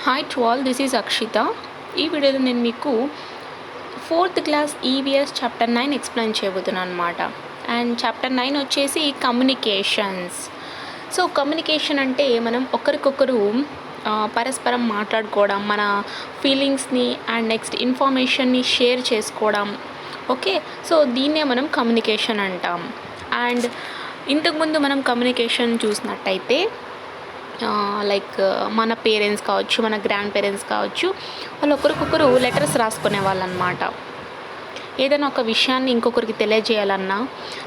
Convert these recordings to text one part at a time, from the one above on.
Hi to all, this is Akshita. ఈ వీడియోలో నేను మీకు 4th class EVS chapter 9 explain చేయబోతున్నాను అనమాట. అండ్ చాప్టర్ 9 వచ్చేసి కమ్యూనికేషన్స్. సో కమ్యూనికేషన్ అంటే మనం ఒకరికొకరు పరస్పరం మాట్లాడుకోవడం, మన ఫీలింగ్స్ని అండ్ నెక్స్ట్ ఇన్ఫర్మేషన్ని షేర్ చేసుకోవడం. ఓకే, సో దీన్నే మనం కమ్యూనికేషన్ అంటాం. అండ్ ఇంతకుముందు మనం కమ్యూనికేషన్ చూసినట్టయితే లైక్ మన పేరెంట్స్ కావచ్చు, మన గ్రాండ్ పేరెంట్స్ కావచ్చు, వాళ్ళు ఒకరికొకరు లెటర్స్ రాసుకునే వాళ్ళు అనమాట. ఏదైనా ఒక విషయాన్ని ఇంకొకరికి తెలియజేయాలన్నా,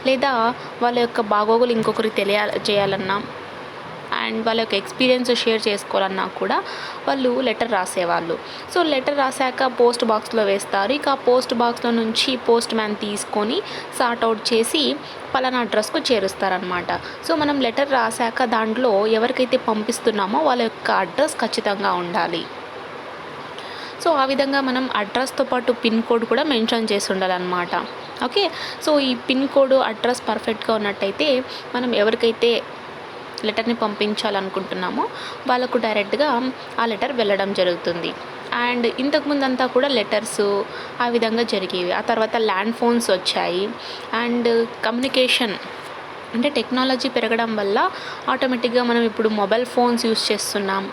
లేదా వాళ్ళ యొక్క బాగోగులు ఇంకొకరికి తెలియజేయాలన్నా, అండ్ వాళ్ళ యొక్క ఎక్స్పీరియన్స్ షేర్ చేసుకోవాలన్నా కూడా వాళ్ళు లెటర్ రాసేవాళ్ళు. సో లెటర్ రాశాక పోస్ట్ బాక్స్లో వేస్తారు. ఇక ఆ పోస్ట్ బాక్స్లో నుంచి పోస్ట్ మ్యాన్ తీసుకొని సార్ట్ అవుట్ చేసి పలానా అడ్రస్కు చేరుస్తారనమాట. సో మనం లెటర్ రాశాక దాంట్లో ఎవరికైతే పంపిస్తున్నామో వాళ్ళ యొక్క అడ్రస్ ఖచ్చితంగా ఉండాలి. సో ఆ విధంగా మనం అడ్రస్తో పాటు పిన్ కోడ్ కూడా మెన్షన్ చేసి ఉండాలన్నమాట. ఓకే, సో ఈ పిన్ కోడ్ అడ్రస్ పర్ఫెక్ట్గా ఉన్నట్టయితే మనం ఎవరికైతే లెటర్ని పంపించాలనుకుంటున్నామో వాళ్ళకు డైరెక్ట్గా ఆ లెటర్ వెళ్ళడం జరుగుతుంది. అండ్ ఇంతకుముందు అంతా కూడా లెటర్స్ ఆ విధంగా జరిగేవి. ఆ తర్వాత ల్యాండ్ ఫోన్స్ వచ్చాయి. అండ్ కమ్యూనికేషన్ అంటే టెక్నాలజీ పెరగడం వల్ల ఆటోమేటిక్గా మనం ఇప్పుడు మొబైల్ ఫోన్స్ యూస్ చేస్తున్నాం.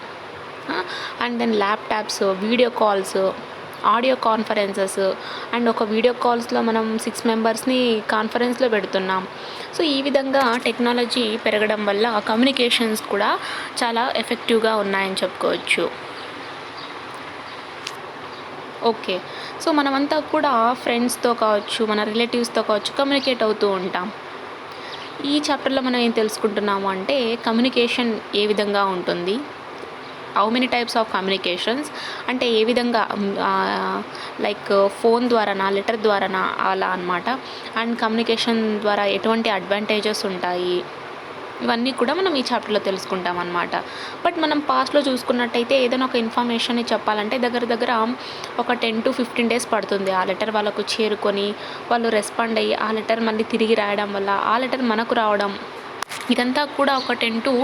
And then laptops, video calls, audio conferences, and ఒక వీడియో కాల్స్లో మనం 6 మెంబర్స్ని కాన్ఫరెన్స్లో పెడుతున్నాం. సో ఈ విధంగా టెక్నాలజీ పెరగడం వల్ల కమ్యూనికేషన్స్ కూడా చాలా ఎఫెక్టివ్గా ఉన్నాయని చెప్పుకోవచ్చు. ఓకే, సో మనమంతా కూడా ఫ్రెండ్స్తో కావచ్చు, మన రిలేటివ్స్తో కావచ్చు కమ్యూనికేట్ అవుతూ ఉంటాం. ఈ చాప్టర్లో మనం ఏం తెలుసుకుంటున్నాము అంటే కమ్యూనికేషన్ ఏ విధంగా ఉంటుంది, how many types of communications, అంటే ఏ విధంగా లైక్ ఫోన్ ద్వారానా, లెటర్ ద్వారానా, అలా అనమాట. అండ్ కమ్యూనికేషన్ ద్వారా ఎటువంటి అడ్వాంటేజెస్ ఉంటాయి, ఇవన్నీ కూడా మనం ఈ చాప్టర్లో తెలుసుకుంటాం అనమాట. బట్ మనం పాస్ట్లో చూసుకున్నట్టయితే ఏదైనా ఒక ఇన్ఫర్మేషన్ని చెప్పాలంటే దగ్గర ఒక 10 to 15 days పడుతుంది ఆ లెటర్ వాళ్ళకు చేరుకొని, వాళ్ళు రెస్పాండ్ అయ్యి ఆ లెటర్ మళ్ళీ తిరిగి రాయడం వల్ల ఆ లెటర్ మనకు రావడం, ఇదంతా కూడా ఒక 10 to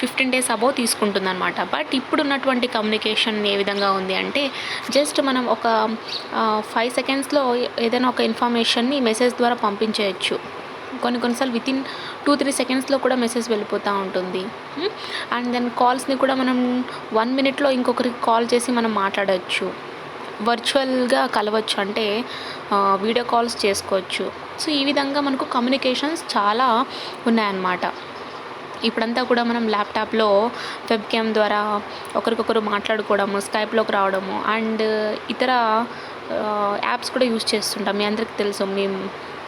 15 days అబోవ్ తీసుకుంటుంది అనమాట. బట్ ఇప్పుడున్నటువంటి కమ్యూనికేషన్ ఏ విధంగా ఉంది అంటే జస్ట్ మనం ఒక 5 secondsలో ఏదైనా ఒక ఇన్ఫర్మేషన్ని మెసేజ్ ద్వారా పంపించేయచ్చు. కొన్నిసార్లు వితిన్ 2-3 secondsలో కూడా మెసేజ్ వెళ్ళిపోతూ ఉంటుంది. అండ్ దెన్ కాల్స్ని కూడా మనం 1 minute ఇంకొకరికి కాల్ చేసి మనం మాట్లాడవచ్చు, వర్చువల్గా కలవచ్చు, అంటే వీడియో కాల్స్ చేసుకోవచ్చు. సో ఈ విధంగా మనకు కమ్యూనికేషన్స్ చాలా ఉన్నాయన్నమాట. ఇప్పుడంతా కూడా మనం ల్యాప్టాప్లో వెబ్ క్యామ్ ద్వారా ఒకరికొకరు మాట్లాడుకోవడము, స్కైప్లోకి రావడము, అండ్ ఇతర యాప్స్ కూడా యూజ్ చేస్తుంటాం. మీ అందరికీ తెలుసు, మీ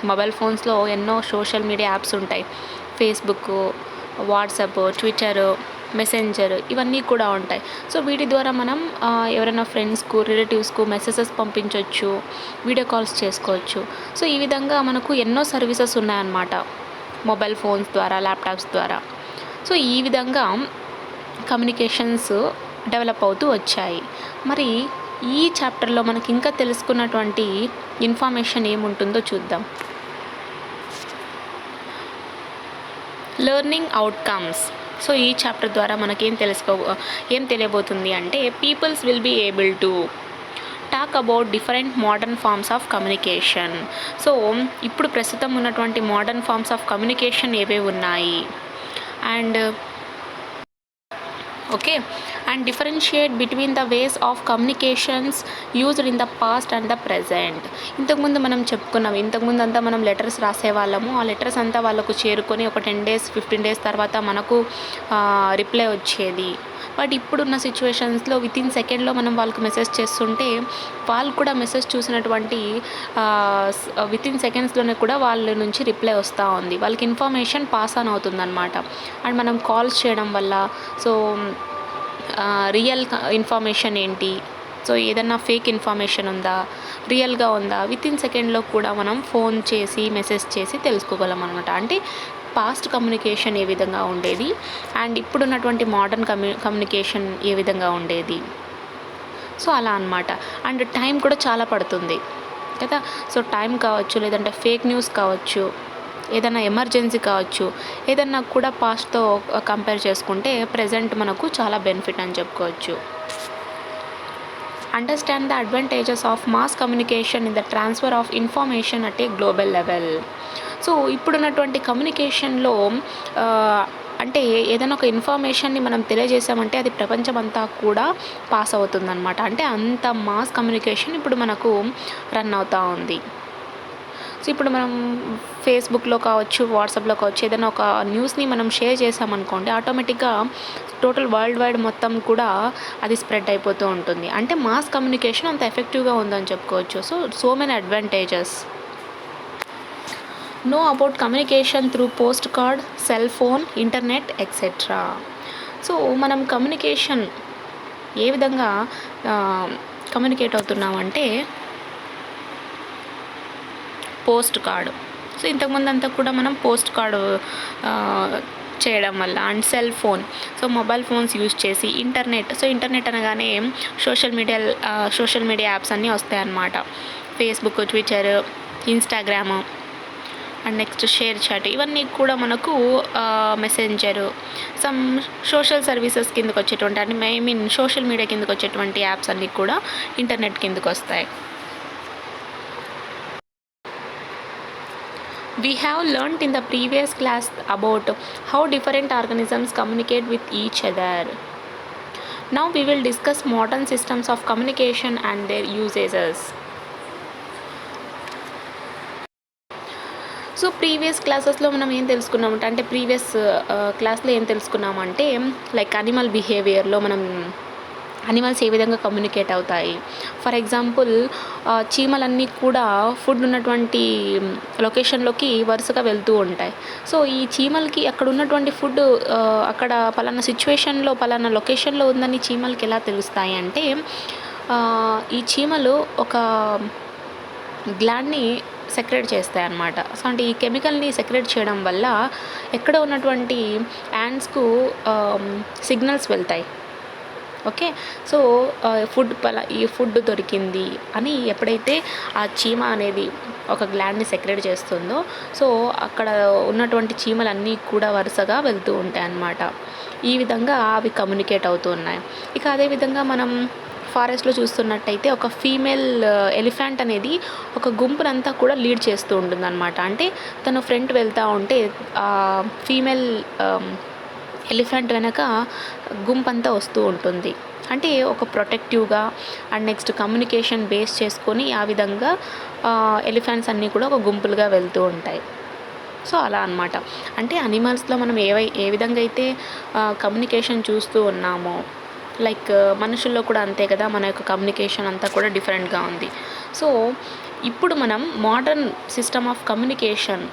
మొబైల్ ఫోన్స్లో ఎన్నో సోషల్ మీడియా యాప్స్ ఉంటాయి. ఫేస్బుక్, వాట్సాప్, ట్విట్టర్, మెసెంజర్, ఇవన్నీ కూడా ఉంటాయి. సో వీటి ద్వారా మనం ఎవరైనా ఫ్రెండ్స్కు, రిలేటివ్స్కు మెసేజెస్ పంపించవచ్చు, వీడియో కాల్స్ చేసుకోవచ్చు. సో ఈ విధంగా మనకు ఎన్నో సర్వీసెస్ ఉన్నాయన్నమాట మొబైల్ ఫోన్స్ ద్వారా, ల్యాప్టాప్స్ ద్వారా. సో ఈ విధంగా కమ్యూనికేషన్స్ డెవలప్ అవుతూ వచ్చాయి. మరి ఈ చాప్టర్లో మనకి ఇంకా తెలుసుకున్నటువంటి ఇన్ఫర్మేషన్ ఏముంటుందో చూద్దాం. Learning outcomes. సో ఈ చాప్టర్ ద్వారా మనకేం ఏం తెలియబోతుంది అంటే peoples will be able to talk about different modern forms of communication. So ఇప్పుడు ప్రస్తుతం ఉన్నటువంటి మోడర్న్ ఫార్మ్స్ ఆఫ్ కమ్యూనికేషన్ ఏవే ఉన్నాయి, and okay, and differentiate between the ways of communications used in the past and the present. ఇంతకుముందు మనం చెప్పుకున్నాం, ఇంతకుముందు అంతా మనం లెటర్స్ రాసేవాళ్ళము. ఆ లెటర్స్ అంతా వాళ్ళకు చేరుకొని ఒక 10 days 15 days తర్వాత మనకు రిప్లై వచ్చేది. బట్ ఇప్పుడున్న సిచ్యువేషన్స్లో వితిన్ సెకండ్లో మనం వాళ్ళకి మెసేజ్ చేస్తుంటే వాళ్ళు కూడా మెసేజ్ చూసినటువంటి వితిన్ సెకండ్స్లోనే కూడా వాళ్ళ నుంచి రిప్లై వస్తూ ఉంది. వాళ్ళకి ఇన్ఫర్మేషన్ పాస్ ఆన్ అవుతుందన్నమాట. అండ్ మనం కాల్స్ చేయడం వల్ల సో రియల్ ఇన్ఫర్మేషన్ ఏంటి, సో ఏదన్నా ఫేక్ ఇన్ఫర్మేషన్ ఉందా, రియల్గా ఉందా, వితిన్ సెకండ్లో కూడా మనం ఫోన్ చేసి మెసేజ్ చేసి తెలుసుకోగలం అనమాట. అంటే పాస్ట్ కమ్యూనికేషన్ ఏ విధంగా ఉండేది అండ్ ఇప్పుడున్నటువంటి మోడర్న్ కమ్యూనికేషన్ ఏ విధంగా ఉండేది, సో అలా అనమాట. అండ్ టైం కూడా చాలా పడుతుంది కదా. సో టైం కావచ్చు, లేదంటే ఫేక్ న్యూస్ కావచ్చు, ఏదైనా ఎమర్జెన్సీ కావచ్చు, ఏదన్నా కూడా పాస్ట్తో కంపేర్ చేసుకుంటే ప్రజెంట్ మనకు చాలా బెనిఫిట్ అని చెప్పుకోవచ్చు. Understand the advantages of mass communication in the transfer of information at a global level. So ఇప్పుడున్నటువంటి కమ్యూనికేషన్లో అంటే ఏదైనా ఒక ఇన్ఫర్మేషన్ని మనం తెలియజేసామంటే అది ప్రపంచమంతా కూడా పాస్ అవుతుందన్నమాట. అంటే అంత మాస్ కమ్యూనికేషన్ ఇప్పుడు మనకు రన్ అవుతూ ఉంది. సో ఇప్పుడు మనం ఫేస్బుక్లో కావచ్చు, వాట్సాప్లో కావచ్చు, ఏదైనా ఒక న్యూస్ని మనం షేర్ చేసామనుకోండి, ఆటోమేటిక్గా టోటల్ వరల్డ్ వైడ్ మొత్తం కూడా అది స్ప్రెడ్ అయిపోతూ ఉంటుంది. అంటే మాస్ కమ్యూనికేషన్ అంత ఎఫెక్టివ్గా ఉందని చెప్పుకోవచ్చు. So many advantages. Know about communication through post card, cell phone, internet etcetera. So మనం కమ్యూనికేషన్ ఏ విధంగా కమ్యూనికేట్ అవుతున్నామంటే పోస్ట్ కార్డు. సో ఇంతకుముందు అంతా కూడా మనం పోస్ట్ కార్డు చేయడం వల్ల, and cell phone, so mobile phones use చేసి, ఇంటర్నెట్. సో ఇంటర్నెట్ అనగానే సోషల్ మీడియా యాప్స్ అన్నీ వస్తాయి అన్నమాట. Facebook, Twitter, Instagram, and next ShareChat, ఇవన్నీ కూడా మనకు మెసెంజరు, సమ్ సోషల్ సర్వీసెస్ కిందకు వచ్చేటువంటి, అంటే సోషల్ మీడియా కిందకు వచ్చేటువంటి యాప్స్ అన్నీ కూడా ఇంటర్నెట్ కిందకు వస్తాయి. We have learnt in the previous class about how different organisms communicate with each other. Now we will discuss modern systems of communication and their usages. So previous క్లాసెస్లో మనం ఏం తెలుసుకున్నామంటే, అంటే ప్రీవియస్ క్లాస్లో ఏం తెలుసుకున్నామంటే లైక్ అనిమల్ బిహేవియర్లో మనం animals ఏ విధంగా communicate అవుతాయి. For example చీమలన్నీ కూడా ఫుడ్ ఉన్నటువంటి లొకేషన్లోకి వరుసగా వెళ్తూ ఉంటాయి. సో ఈ చీమలకి అక్కడ ఉన్నటువంటి ఫుడ్ అక్కడ పలానా సిచ్యువేషన్లో పలానా లొకేషన్లో ఉందని చీమలకి ఎలా తెలుస్తాయి అంటే, ఈ చీమలు ఒక గ్లాండ్ని సెక్రెట్ చేస్తాయి అన్నమాట. సో అంటే ఈ కెమికల్ని సెక్రెట్ చేయడం వల్ల ఎక్కడ ఉన్నటువంటి యాంట్స్కు సిగ్నల్స్ వెళ్తాయి. ఓకే, సో ఈ ఫుడ్ దొరికింది అని ఎప్పుడైతే ఆ చీమ అనేది ఒక గ్లాండ్ని సెక్రెట్ చేస్తుందో, సో అక్కడ ఉన్నటువంటి చీమలన్నీ కూడా వరుసగా వెళ్తూ ఉంటాయి అన్నమాట. ఈ విధంగా అవి కమ్యూనికేట్ అవుతూ ఉన్నాయి. ఇక అదేవిధంగా మనం ఫారెస్ట్లో చూస్తున్నట్టయితే ఒక ఫీమేల్ ఎలిఫెంట్ అనేది ఒక గుంపునంతా కూడా లీడ్ చేస్తూ ఉంటుందన్నమాట. అంటే తను ఫ్రంట్ వెళ్తూ ఉంటే ఫీమేల్ ఎలిఫెంట్ వెనక గుంపంతా వస్తూ ఉంటుంది. అంటే ఒక ప్రొటెక్టివ్గా అండ్ నెక్స్ట్ కమ్యూనికేషన్ బేస్ చేసుకొని ఆ విధంగా ఎలిఫెంట్స్ అన్నీ కూడా ఒక గుంపులుగా వెళ్తూ ఉంటాయి. సో అలా అన్నమాట. అంటే అనిమల్స్లో మనం ఏ విధంగా అయితే కమ్యూనికేషన్ చూస్తూ ఉన్నామో, లైక్ మనుషుల్లో కూడా అంతే కదా, మన యొక్క కమ్యూనికేషన్ అంతా కూడా డిఫరెంట్గా ఉంది. సో ఇప్పుడు మనం మోడర్న్ సిస్టమ్ ఆఫ్ కమ్యూనికేషన్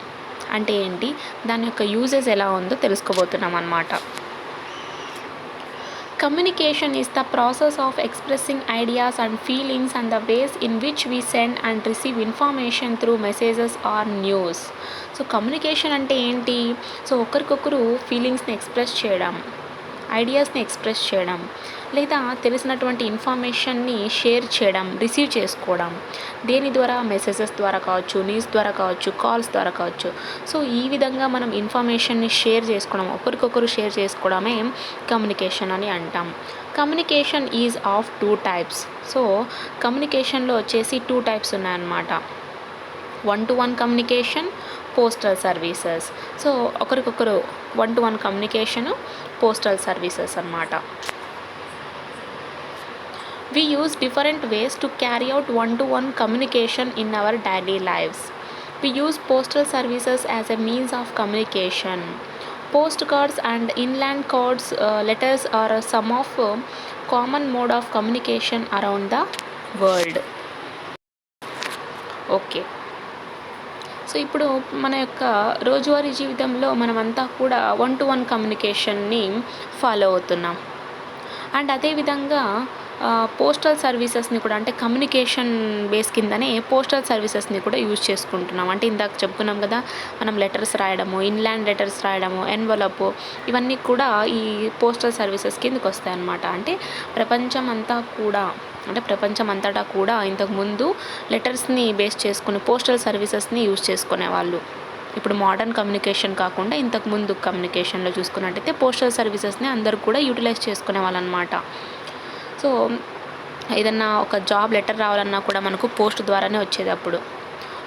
అంటే ఏంటి, దాని యొక్క యూజెస్ ఎలా ఉందో తెలుసుకోబోతున్నాం అన్నమాట. Communication is the process of expressing ideas and feelings and the ways in which we send and receive information through messages or news. So communication అంటే ఏంటి, సో ఒకరికొకరు ఫీలింగ్స్ని ఎక్స్ప్రెస్ చేయడం, ఐడియాస్ని ఎక్స్ప్రెస్ చేయడం, లేదా తెలిసినటువంటి ఇన్ఫర్మేషన్ని షేర్ చేయడం, రిసీవ్ చేసుకోవడం. దేని ద్వారా, మెసేజెస్ ద్వారా కావచ్చు, న్యూస్ ద్వారా కావచ్చు, కాల్స్ ద్వారా కావచ్చు. సో ఈ విధంగా మనం ఇన్ఫర్మేషన్ని షేర్ చేసుకోవడం, ఒకరికొకరు షేర్ చేసుకోవడమే కమ్యూనికేషన్ అని అంటాం. Communication is of 2 types. So కమ్యూనికేషన్లో వచ్చేసి 2 types ఉన్నాయన్నమాట. 1-to-1 communication, postal services. So ఒకరికొకరు 1-to-1 కమ్యూనికేషను, పోస్టల్ సర్వీసెస్ అన్నమాట. We use different ways to carry out 1-to-1 communication in our daily lives. We use postal services as a means of communication. Postcards and inland cards, letters are some of common mode of communication around the world. Okay, so ఇప్పుడు మన యొక్క రోజువారీ జీవితంలో మనమంతా కూడా 1-to-1 కమ్యూనికేషన్ని follow అవుతున్నాం. And అదేవిధంగా postal సర్వీసెస్ని కూడా, అంటే కమ్యూనికేషన్ బేస్ కిందనే పోస్టల్ సర్వీసెస్ని కూడా యూజ్ చేసుకుంటున్నాం. అంటే ఇందాక చెప్పుకున్నాం కదా, మనం లెటర్స్ రాయడము, ఇన్లాండ్ లెటర్స్ రాయడము, ఎన్వలప్, ఇవన్నీ కూడా ఈ పోస్టల్ సర్వీసెస్ కిందకి వస్తాయి అన్నమాట. అంటే ప్రపంచమంతటా కూడా ఇంతకుముందు లెటర్స్ని బేస్ చేసుకుని పోస్టల్ సర్వీసెస్ని యూజ్ చేసుకునేవాళ్ళు. ఇప్పుడు మోడర్న్ కమ్యూనికేషన్ కాకుండా ఇంతకుముందు కమ్యూనికేషన్లో చూసుకున్నట్టయితే పోస్టల్ సర్వీసెస్ని అందరూ కూడా యూటిలైజ్ చేసుకునే వాళ్ళు అనమాట. సో ఏదన్నా ఒక జాబ్ లెటర్ రావాలన్నా కూడా మనకు పోస్ట్ ద్వారానే వచ్చేది. అప్పుడు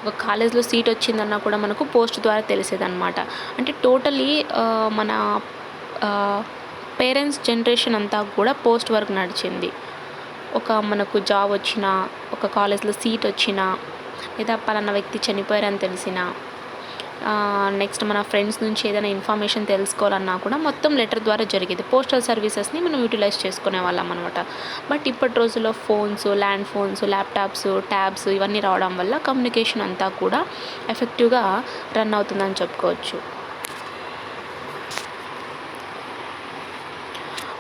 ఒక కాలేజ్లో సీట్ వచ్చిందన్నా కూడా మనకు పోస్ట్ ద్వారా తెలిసేదన్నమాట. అంటే టోటలీ మన పేరెంట్స్ జనరేషన్ అంతా కూడా పోస్ట్ వర్క్ నడిచింది. మనకు జాబ్ వచ్చినా, ఒక కాలేజ్లో సీట్ వచ్చినా, లేదా పలానా వ్యక్తి చనిపోయారని తెలిసినా, నెక్స్ట్ మన ఫ్రెండ్స్ నుంచి ఏదైనా ఇన్ఫర్మేషన్ తెలుసుకోవాలన్నా కూడా మొత్తం లెటర్ ద్వారా జరిగేది. పోస్టల్ సర్వీసెస్ని మనం యూటిలైజ్ చేసుకునే వాళ్ళం అనమాట. బట్ ఇప్పటి రోజుల్లో phones, land phones, laptops, tabs ఇవన్నీ రావడం వల్ల కమ్యూనికేషన్ అంతా కూడా ఎఫెక్టివ్గా రన్ అవుతుందని చెప్పుకోవచ్చు.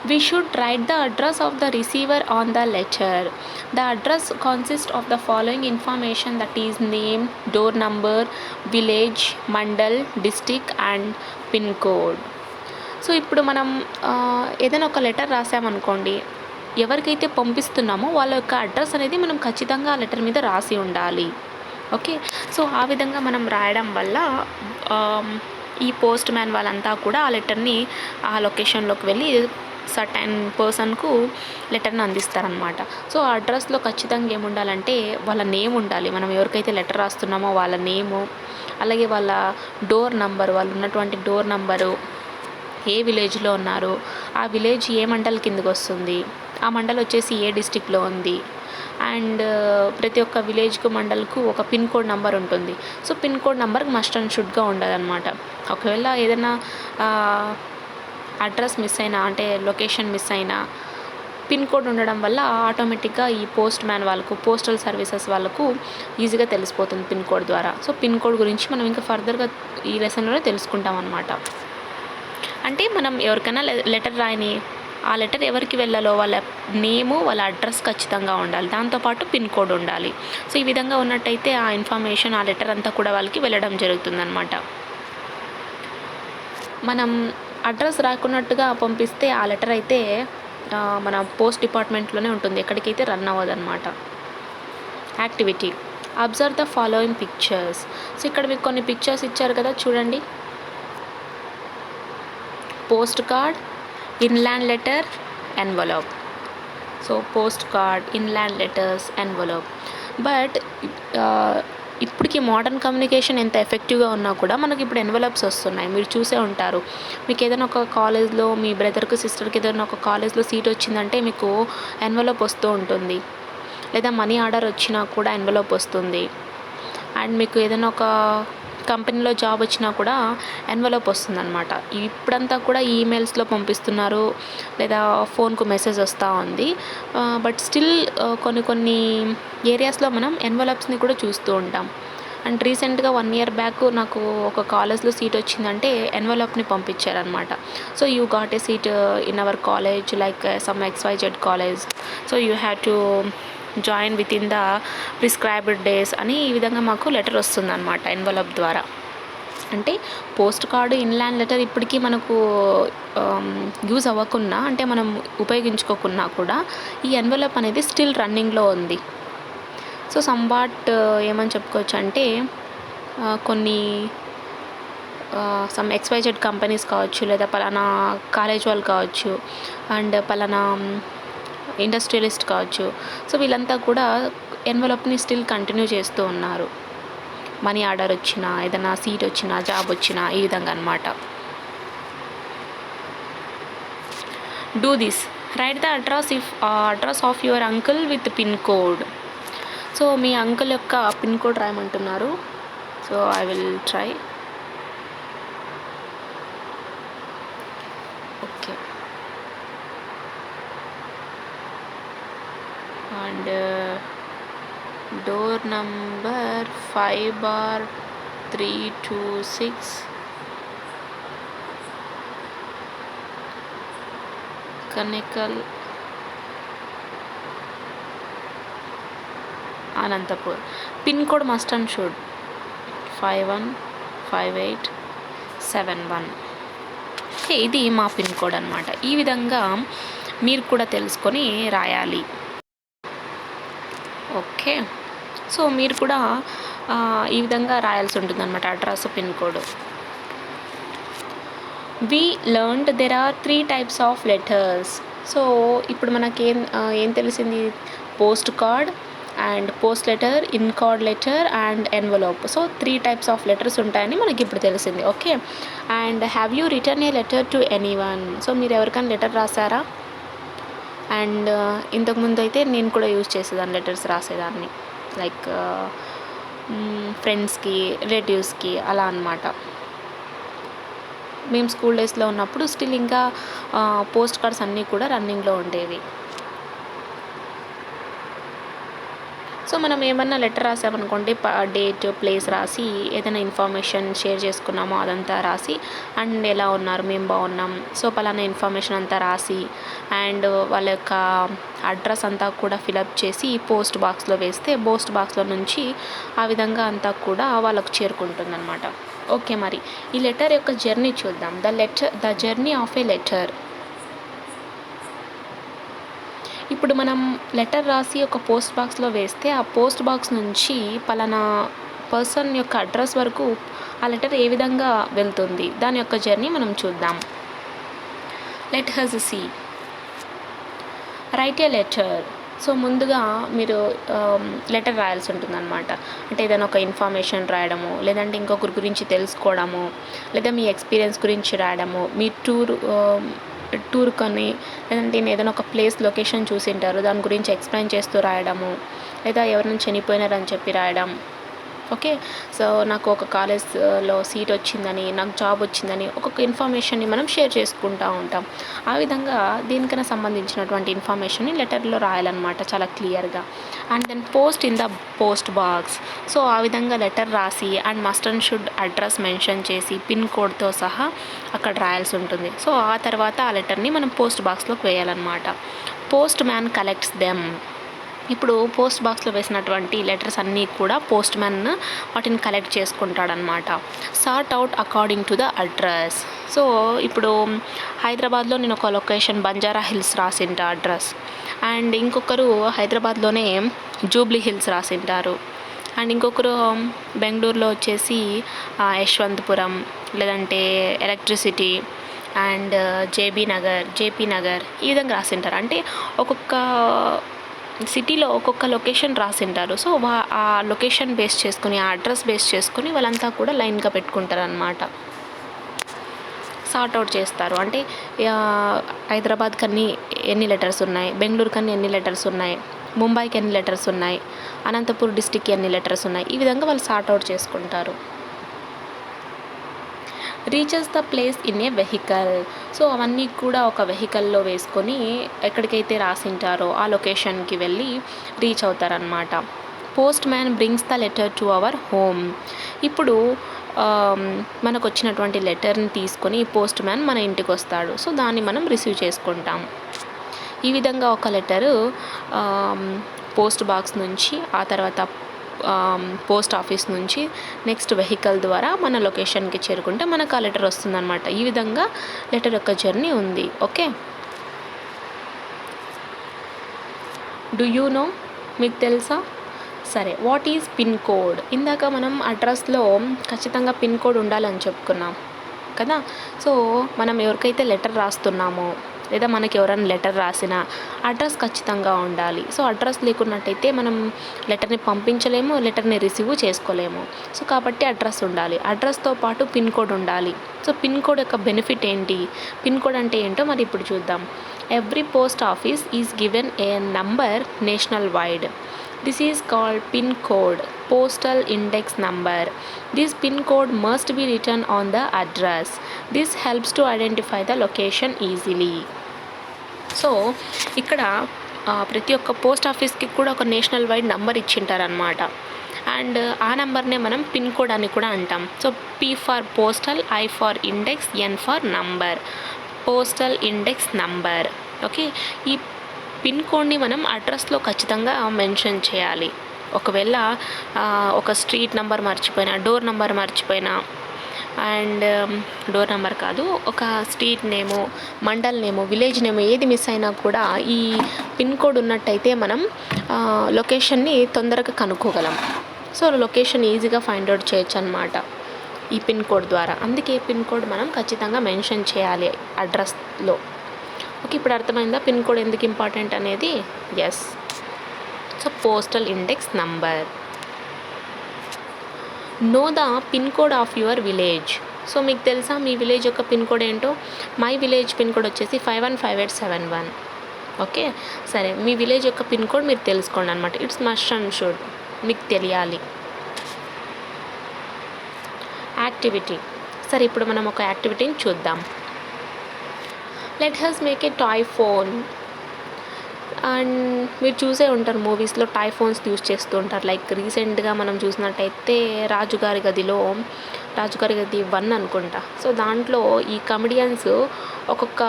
We should write the address of the receiver on the letter. The address consists of the following information, that is name, door number, village, mandal, district and pin code. So ఇప్పుడు మనం ఏదైనా ఒక letter రాసామనుకోండి, ఎవరికైతే పంపిస్తున్నామో వాళ్ళ యొక్క address అనేది మనం ఖచ్చితంగా ఆ లెటర్ మీద రాసి ఉండాలి. ఓకే, సో ఆ విధంగా మనం రాయడం వల్ల ఈ పోస్ట్ మ్యాన్ వాళ్ళంతా కూడా ఆ లెటర్ని ఆ లొకేషన్లోకి వెళ్ళి సర్టైన్ పర్సన్కు లెటర్ని అందిస్తారనమాట. సో ఆ అడ్రస్లో ఖచ్చితంగా ఏముండాలంటే వాళ్ళ నేమ్ ఉండాలి. మనం ఎవరికైతే లెటర్ రాస్తున్నామో వాళ్ళ నేము, అలాగే వాళ్ళ డోర్ నంబరు, వాళ్ళు ఉన్నటువంటి డోర్ నంబరు, ఏ విలేజ్లో ఉన్నారు, ఆ విలేజ్ ఏ మండల్ కిందకు వస్తుంది, ఆ మండల్ వచ్చేసి ఏ డిస్టిక్లో ఉంది, అండ్ ప్రతి ఒక్క విలేజ్కు మండల్కు ఒక పిన్ కోడ్ నెంబర్ ఉంటుంది. So pin code number must and షుడ్గా ఉండాలన్నమాట. ఒకవేళ ఏదైనా అడ్రస్ మిస్ అయినా, అంటే లొకేషన్ మిస్ అయినా, పిన్ కోడ్ ఉండడం వల్ల ఆటోమేటిక్గా ఈ పోస్ట్ మ్యాన్ వాళ్ళకు, పోస్టల్ సర్వీసెస్ వాళ్ళకు ఈజీగా తెలిసిపోతుంది పిన్ కోడ్ ద్వారా. సో పిన్ కోడ్ గురించి మనం ఇంకా ఫర్దర్గా ఈ లెసన్లోనే తెలుసుకుంటాం అన్నమాట. అంటే మనం ఎవరికైనా లెటర్ రాయని, ఆ లెటర్ ఎవరికి వెళ్ళాలో వాళ్ళ నేము, వాళ్ళ అడ్రస్ ఖచ్చితంగా ఉండాలి. దాంతోపాటు పిన్ కోడ్ ఉండాలి. సో ఈ విధంగా ఉన్నట్టయితే ఆ ఇన్ఫర్మేషన్, ఆ లెటర్ అంతా కూడా వాళ్ళకి వెళ్ళడం జరుగుతుందన్నమాట. మనం అడ్రస్ రాకున్నట్టుగా పంపిస్తే ఆ లెటర్ అయితే మన పోస్ట్ డిపార్ట్మెంట్లోనే ఉంటుంది, ఎక్కడికైతే రన్ అవ్వదన్నమాట. Activity: observe the following pictures. So ఇక్కడ మీకు కొన్ని పిక్చర్స్ ఇచ్చారు కదా, చూడండి. Post card, inland letter, envelope. So post card, inland letters, envelope. But ఇప్పటికి మోడర్న్ కమ్యూనికేషన్ ఎంత ఎఫెక్టివ్గా ఉన్నా కూడా మనకి ఇప్పుడు ఎన్వలప్స్ వస్తున్నాయి. మీరు చూసే ఉంటారు. మీకు ఏదైనా ఒక కాలేజ్లో, మీ బ్రదర్కి, సిస్టర్కి ఏదైనా ఒక కాలేజ్లో సీట్ వచ్చిందంటే మీకు ఎన్వలప్ వస్తూ ఉంటుంది. లేదా మనీ ఆర్డర్ వచ్చినా కూడా ఎన్వలప్ వస్తుంది. అండ్ మీకు ఏదైనా ఒక కంపెనీలో జాబ్ వచ్చినా కూడా ఎన్వలప్ వస్తుందన్నమాట. ఇప్పుడంతా కూడా ఈమెయిల్స్లో పంపిస్తున్నారు, లేదా ఫోన్కు మెసేజ్ వస్తూ ఉంది. బట్ స్టిల్ కొన్ని ఏరియాస్లో మనం ఎన్వలప్స్ని కూడా చూస్తూ ఉంటాం. అండ్ రీసెంట్గా 1 year బ్యాక్ నాకు ఒక కాలేజ్లో సీట్ వచ్చిందంటే ఎన్వలప్ని పంపించారనమాట. So you got a seat in our college, like some XYZ college. So you have to join with in the prescribed days అని ఈ విధంగా మాకు లెటర్ వస్తుందన్నమాట ఎన్వలప్ ద్వారా. అంటే పోస్ట్ కార్డు, ఇన్లాండ్ లెటర్ ఇప్పటికీ మనకు యూజ్ అవ్వకున్నా, అంటే మనం ఉపయోగించుకోకున్నా కూడా ఈ ఎన్వలప్ అనేది స్టిల్ రన్నింగ్లో ఉంది. సో సంవాట్ ఏమని చెప్పుకోవచ్చు అంటే కొన్ని సమ్ XYZ కంపెనీస్ కావచ్చు, లేదా పలానా కాలేజ్ వాళ్ళు కావచ్చు, అండ్ పలానా ఇండస్ట్రియలిస్ట్ కావచ్చు. సో వీళ్ళంతా కూడా ఎన్వలప్ని స్టిల్ కంటిన్యూ చేస్తూ ఉన్నారు. మనీ ఆర్డర్ వచ్చినా, ఏదైనా సీట్ వచ్చినా, జాబ్ వచ్చినా, ఈ విధంగా అనమాట. Do this: write the address of your uncle with pin code. So మీ అంకుల్ యొక్క పిన్ కోడ్ రాయమంటున్నారు. So I will try. Okay, and door number 5/326, Kanikal, Anantapur. Pin code must and should 515871. ఇది మా పిన్ కోడ్ అనమాట. ఈ విధంగా మీరు కూడా తెలుసుకొని రాయాలి. ఓకే, సో మీరు కూడా ఈ విధంగా రాయాల్సి ఉంటుంది అనమాట, address, pin code. We learned there are 3 types of letters. So ఇప్పుడు మనకేం ఏం తెలిసింది, post card and post letter, in card letter and envelope. So 3 types of letters ఉంటాయని మనకి ఇప్పుడు తెలిసింది. Okay, and have you return A letter to anyone? So మీరు ఎవరికైనా లెటర్ రాసారా? అండ్ ఇంతకుముందు అయితే నేను కూడా యూజ్ చేసేదాన్ని, లెటర్స్ రాసేదాన్ని, లైక్ ఫ్రెండ్స్కి, రిలేటివ్స్కి అలా అనమాట. మేము స్కూల్ డేస్లో ఉన్నప్పుడు స్టిల్ ఇంకా పోస్ట్ కార్డ్స్ అన్నీ కూడా రన్నింగ్లో ఉండేవి. సో మనం ఏమన్నా లెటర్ రాసామనుకోండి, డేట్, ప్లేస్ రాసి, ఏదైనా ఇన్ఫర్మేషన్ షేర్ చేసుకున్నామో అదంతా రాసి, అండ్ ఎలా ఉన్నారు, మేము బాగున్నాం, సో పలానా ఇన్ఫర్మేషన్ అంతా రాసి, అండ్ వాళ్ళ యొక్క అడ్రస్ అంతా కూడా ఫిలప్ చేసి పోస్ట్ బాక్స్లో వేస్తే, పోస్ట్ బాక్స్లో నుంచి ఆ విధంగా అంతా కూడా వాళ్ళకు చేరుకుంటుందన్నమాట. ఓకే, మరి ఈ లెటర్ యొక్క జర్నీ చూద్దాం. The journey of A letter. ఇప్పుడు మనం లెటర్ రాసి ఒక పోస్ట్ బాక్స్లో వేస్తే, ఆ పోస్ట్ బాక్స్ నుంచి పలానా పర్సన్ యొక్క అడ్రస్ వరకు ఆ లెటర్ ఏ విధంగా వెళ్తుంది, దాని యొక్క జర్నీ మనం చూద్దాం. Let us see. Write a letter. So ముందుగా మీరు లెటర్ రాయాల్సి ఉంటుందన్నమాట. అంటే ఏదైనా ఒక ఇన్ఫర్మేషన్ రాయడము, లేదంటే ఇంకొకరి గురించి తెలుసుకోవడము, లేదా మీ ఎక్స్పీరియన్స్ గురించి రాయడము, మీ టూర్ కానీ, లేదంటే ఏదైనా ఒక ప్లేస్ లొకేషన్ చూసింటారు, దాని గురించి ఎక్స్ప్లెయిన్ చేస్తూ రాయడము, లేదా ఎవరైనా చనిపోయినారని చెప్పి రాయడం. ఓకే, సో నాకు ఒక కాలేజ్లో సీట్ వచ్చిందని, నాకు జాబ్ వచ్చిందని ఒక్కొక్క ఇన్ఫర్మేషన్ని మనం షేర్ చేసుకుంటూ ఉంటాం. ఆ విధంగా దీనికైనా సంబంధించినటువంటి ఇన్ఫర్మేషన్ని లెటర్లో రాయాలన్నమాట, చాలా క్లియర్గా. And then post in the post box. So ఆ విధంగా లెటర్ రాసి and must and should address mention చేసి పిన్ కోడ్తో సహా అక్కడ రాయాల్సి ఉంటుంది. సో ఆ తర్వాత ఆ లెటర్ని మనం పోస్ట్ బాక్స్లోకి వేయాలన్నమాట. Postman collects them. ఇప్పుడు పోస్ట్ బాక్స్లో వేసినటువంటి లెటర్స్ అన్నీ కూడా పోస్ట్ మ్యాన్ వాటిని కలెక్ట్ చేసుకుంటాడనమాట. Sort out according to the address. So ఇప్పుడు హైదరాబాద్లో నేను ఒక లొకేషన్ బంజారా హిల్స్ రాసింటా అడ్రస్, అండ్ ఇంకొకరు హైదరాబాద్లోనే జూబ్లీ హిల్స్ రాసింటారు, అండ్ ఇంకొకరు బెంగళూరులో వచ్చేసి యశ్వంతపురం, లేదంటే ఎలక్ట్రిసిటీ అండ్ జేపీ నగర్ ఈ విధంగా రాసింటారు. అంటే ఒక్కొక్క సిటీలో ఒక్కొక్క లొకేషన్ రాసింటారు. సో ఆ లొకేషన్ బేస్ చేసుకుని, ఆ అడ్రస్ బేస్ చేసుకుని వాళ్ళంతా కూడా లైన్గా పెట్టుకుంటారు అన్నమాట. సార్ట్ అవుట్ చేస్తారు. అంటే హైదరాబాద్కి ఎన్ని లెటర్స్ ఉన్నాయి, బెంగళూరుకి ఎన్ని లెటర్స్ ఉన్నాయి, ముంబైకి ఎన్ని లెటర్స్ ఉన్నాయి, అనంతపూర్ డిస్టిక్కి ఎన్ని లెటర్స్ ఉన్నాయి, ఈ విధంగా వాళ్ళు సార్ట్ అవుట్ చేసుకుంటారు. Reaches the place in a vehicle. So అవన్నీ కూడా ఒక వెహికల్లో వేసుకొని ఎక్కడికైతే రాసింటారో ఆ లొకేషన్కి వెళ్ళి రీచ్ అవుతారనమాట. Postman brings the letter to our home. ఇప్పుడు మనకు వచ్చినటువంటి లెటర్ని తీసుకొని పోస్ట్ మ్యాన్ మన ఇంటికి వస్తాడు. సో దాన్ని మనం రిసీవ్ చేసుకుంటాం. ఈ విధంగా ఒక లెటరు పోస్ట్ బాక్స్ నుంచి, ఆ తర్వాత పోస్ట్ ఆఫీస్ నుంచి నెక్స్ట్ వెహికల్ ద్వారా మన లొకేషన్కి చేరుకుంటే మనకు ఆ లెటర్ వస్తుందన్నమాట. ఈ విధంగా లెటర్ యొక్క జర్నీ ఉంది. Okay, do you know? మీకు తెలుసా? సరే, వాట్ ఈజ్ పిన్ కోడ్? ఇందాక మనం అడ్రస్లో ఖచ్చితంగా పిన్ కోడ్ ఉండాలని చెప్పుకున్నాం కదా. సో మనం ఎవరికైతే లెటర్ రాస్తున్నామో, లేదా మనకి ఎవరైనా లెటర్ రాసినా అడ్రస్ ఖచ్చితంగా ఉండాలి. సో అడ్రస్ లేకున్నట్టయితే మనం లెటర్ని పంపించలేము, లెటర్ని రిసీవ్ చేసుకోలేము. సో కాబట్టి అడ్రస్ ఉండాలి. అడ్రస్తో పాటు పిన్ కోడ్ ఉండాలి. సో పిన్ కోడ్ యొక్క బెనిఫిట్ ఏంటి, పిన్ కోడ్ అంటే ఏంటో మరి ఇప్పుడు చూద్దాం. Every post office is given a number national wide. This is called PIN code, postal index number. This PIN code must be written on the address. This helps to identify the location easily. So ఇక్కడ ప్రతి ఒక్క post ఆఫీస్కి కూడా ఒక national wide number ఇచ్చింటారనమాట. And ఆ నెంబర్నే మనం pin code అని కూడా అంటాం. So P for postal, I for index, N for number, postal index number. Okay, ఈ పిన్ కోడ్ని మనం అడ్రస్లో ఖచ్చితంగా మెన్షన్ చేయాలి. ఒకవేళ ఒక స్ట్రీట్ నెంబర్ మర్చిపోయినా, డోర్ నెంబర్ మర్చిపోయినా, అండ్ డోర్ నెంబర్ కాదు, ఒక స్ట్రీట్ నేమో, మండల్ నేమో, విలేజ్ నేమో ఏది మిస్ అయినా కూడా ఈ పిన్ కోడ్ ఉన్నట్టయితే మనం లొకేషన్ని తొందరగా కనుక్కోగలం. సో లొకేషన్ ఈజీగా ఫైండ్ అవుట్ చేయొచ్చు అన్నమాట ఈ పిన్ కోడ్ ద్వారా. అందుకే పిన్ కోడ్ మనం ఖచ్చితంగా మెన్షన్ చేయాలి అడ్రస్లో. ఓకే, ఇప్పుడు అర్థమైందా పిన్ కోడ్ ఎందుకు ఇంపార్టెంట్ అనేది? Yes. So postal index number. Know the pin code of your village. So మీకు తెలుసా మీ విలేజ్ యొక్క పిన్ కోడ్ ఏంటో? మై విలేజ్ పిన్ కోడ్ వచ్చేసి 515871. ఓకే, సరే మీ విలేజ్ యొక్క పిన్ కోడ్ మీరు తెలుసుకోండి అనమాట. ఇట్స్ మస్ట్ అండ్ షుడ్, మీకు తెలియాలి. యాక్టివిటీ. సరే ఇప్పుడు మనం ఒక యాక్టివిటీని చూద్దాం. Let has make a toy phone. And మీరు చూసే ఉంటారు మూవీస్లో టాయ్ ఫోన్స్ యూస్ చేస్తూ ఉంటారు. లైక్ రీసెంట్గా మనం చూసినట్టయితే రాజుగారి గది 1 అనుకుంటా. సో దాంట్లో ఈ కమెడియన్స్ ఒక్కొక్క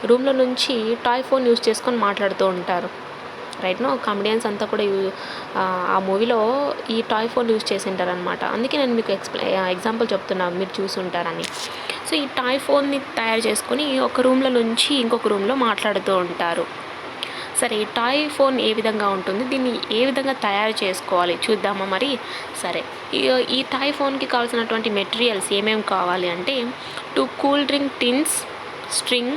రూమ్లో నుంచి టాయ్ ఫోన్ యూస్ చేసుకొని మాట్లాడుతూ ఉంటారు. రైట్ నో, కమెడియన్స్ అంతా కూడా ఆ మూవీలో ఈ టాయ్ ఫోన్ యూస్ చేసి ఉంటారు అనమాట. అందుకే నేను మీకు ఎగ్జాంపుల్ చెప్తున్నాను, మీరు చూసి ఉంటారని. సో ఈ టాయ్ ఫోన్ని తయారు చేసుకొని ఒక రూమ్లో నుంచి ఇంకొక రూమ్లో మాట్లాడుతూ ఉంటారు. సరే ఈ టాయ్ ఫోన్ ఏ విధంగా ఉంటుంది, దీన్ని ఏ విధంగా తయారు చేసుకోవాలి చూద్దామా మరి? సరే ఈ టాయ్ ఫోన్కి కావాల్సినటువంటి మెటీరియల్స్ ఏమేమి కావాలి అంటే 2 cool drink tins, string,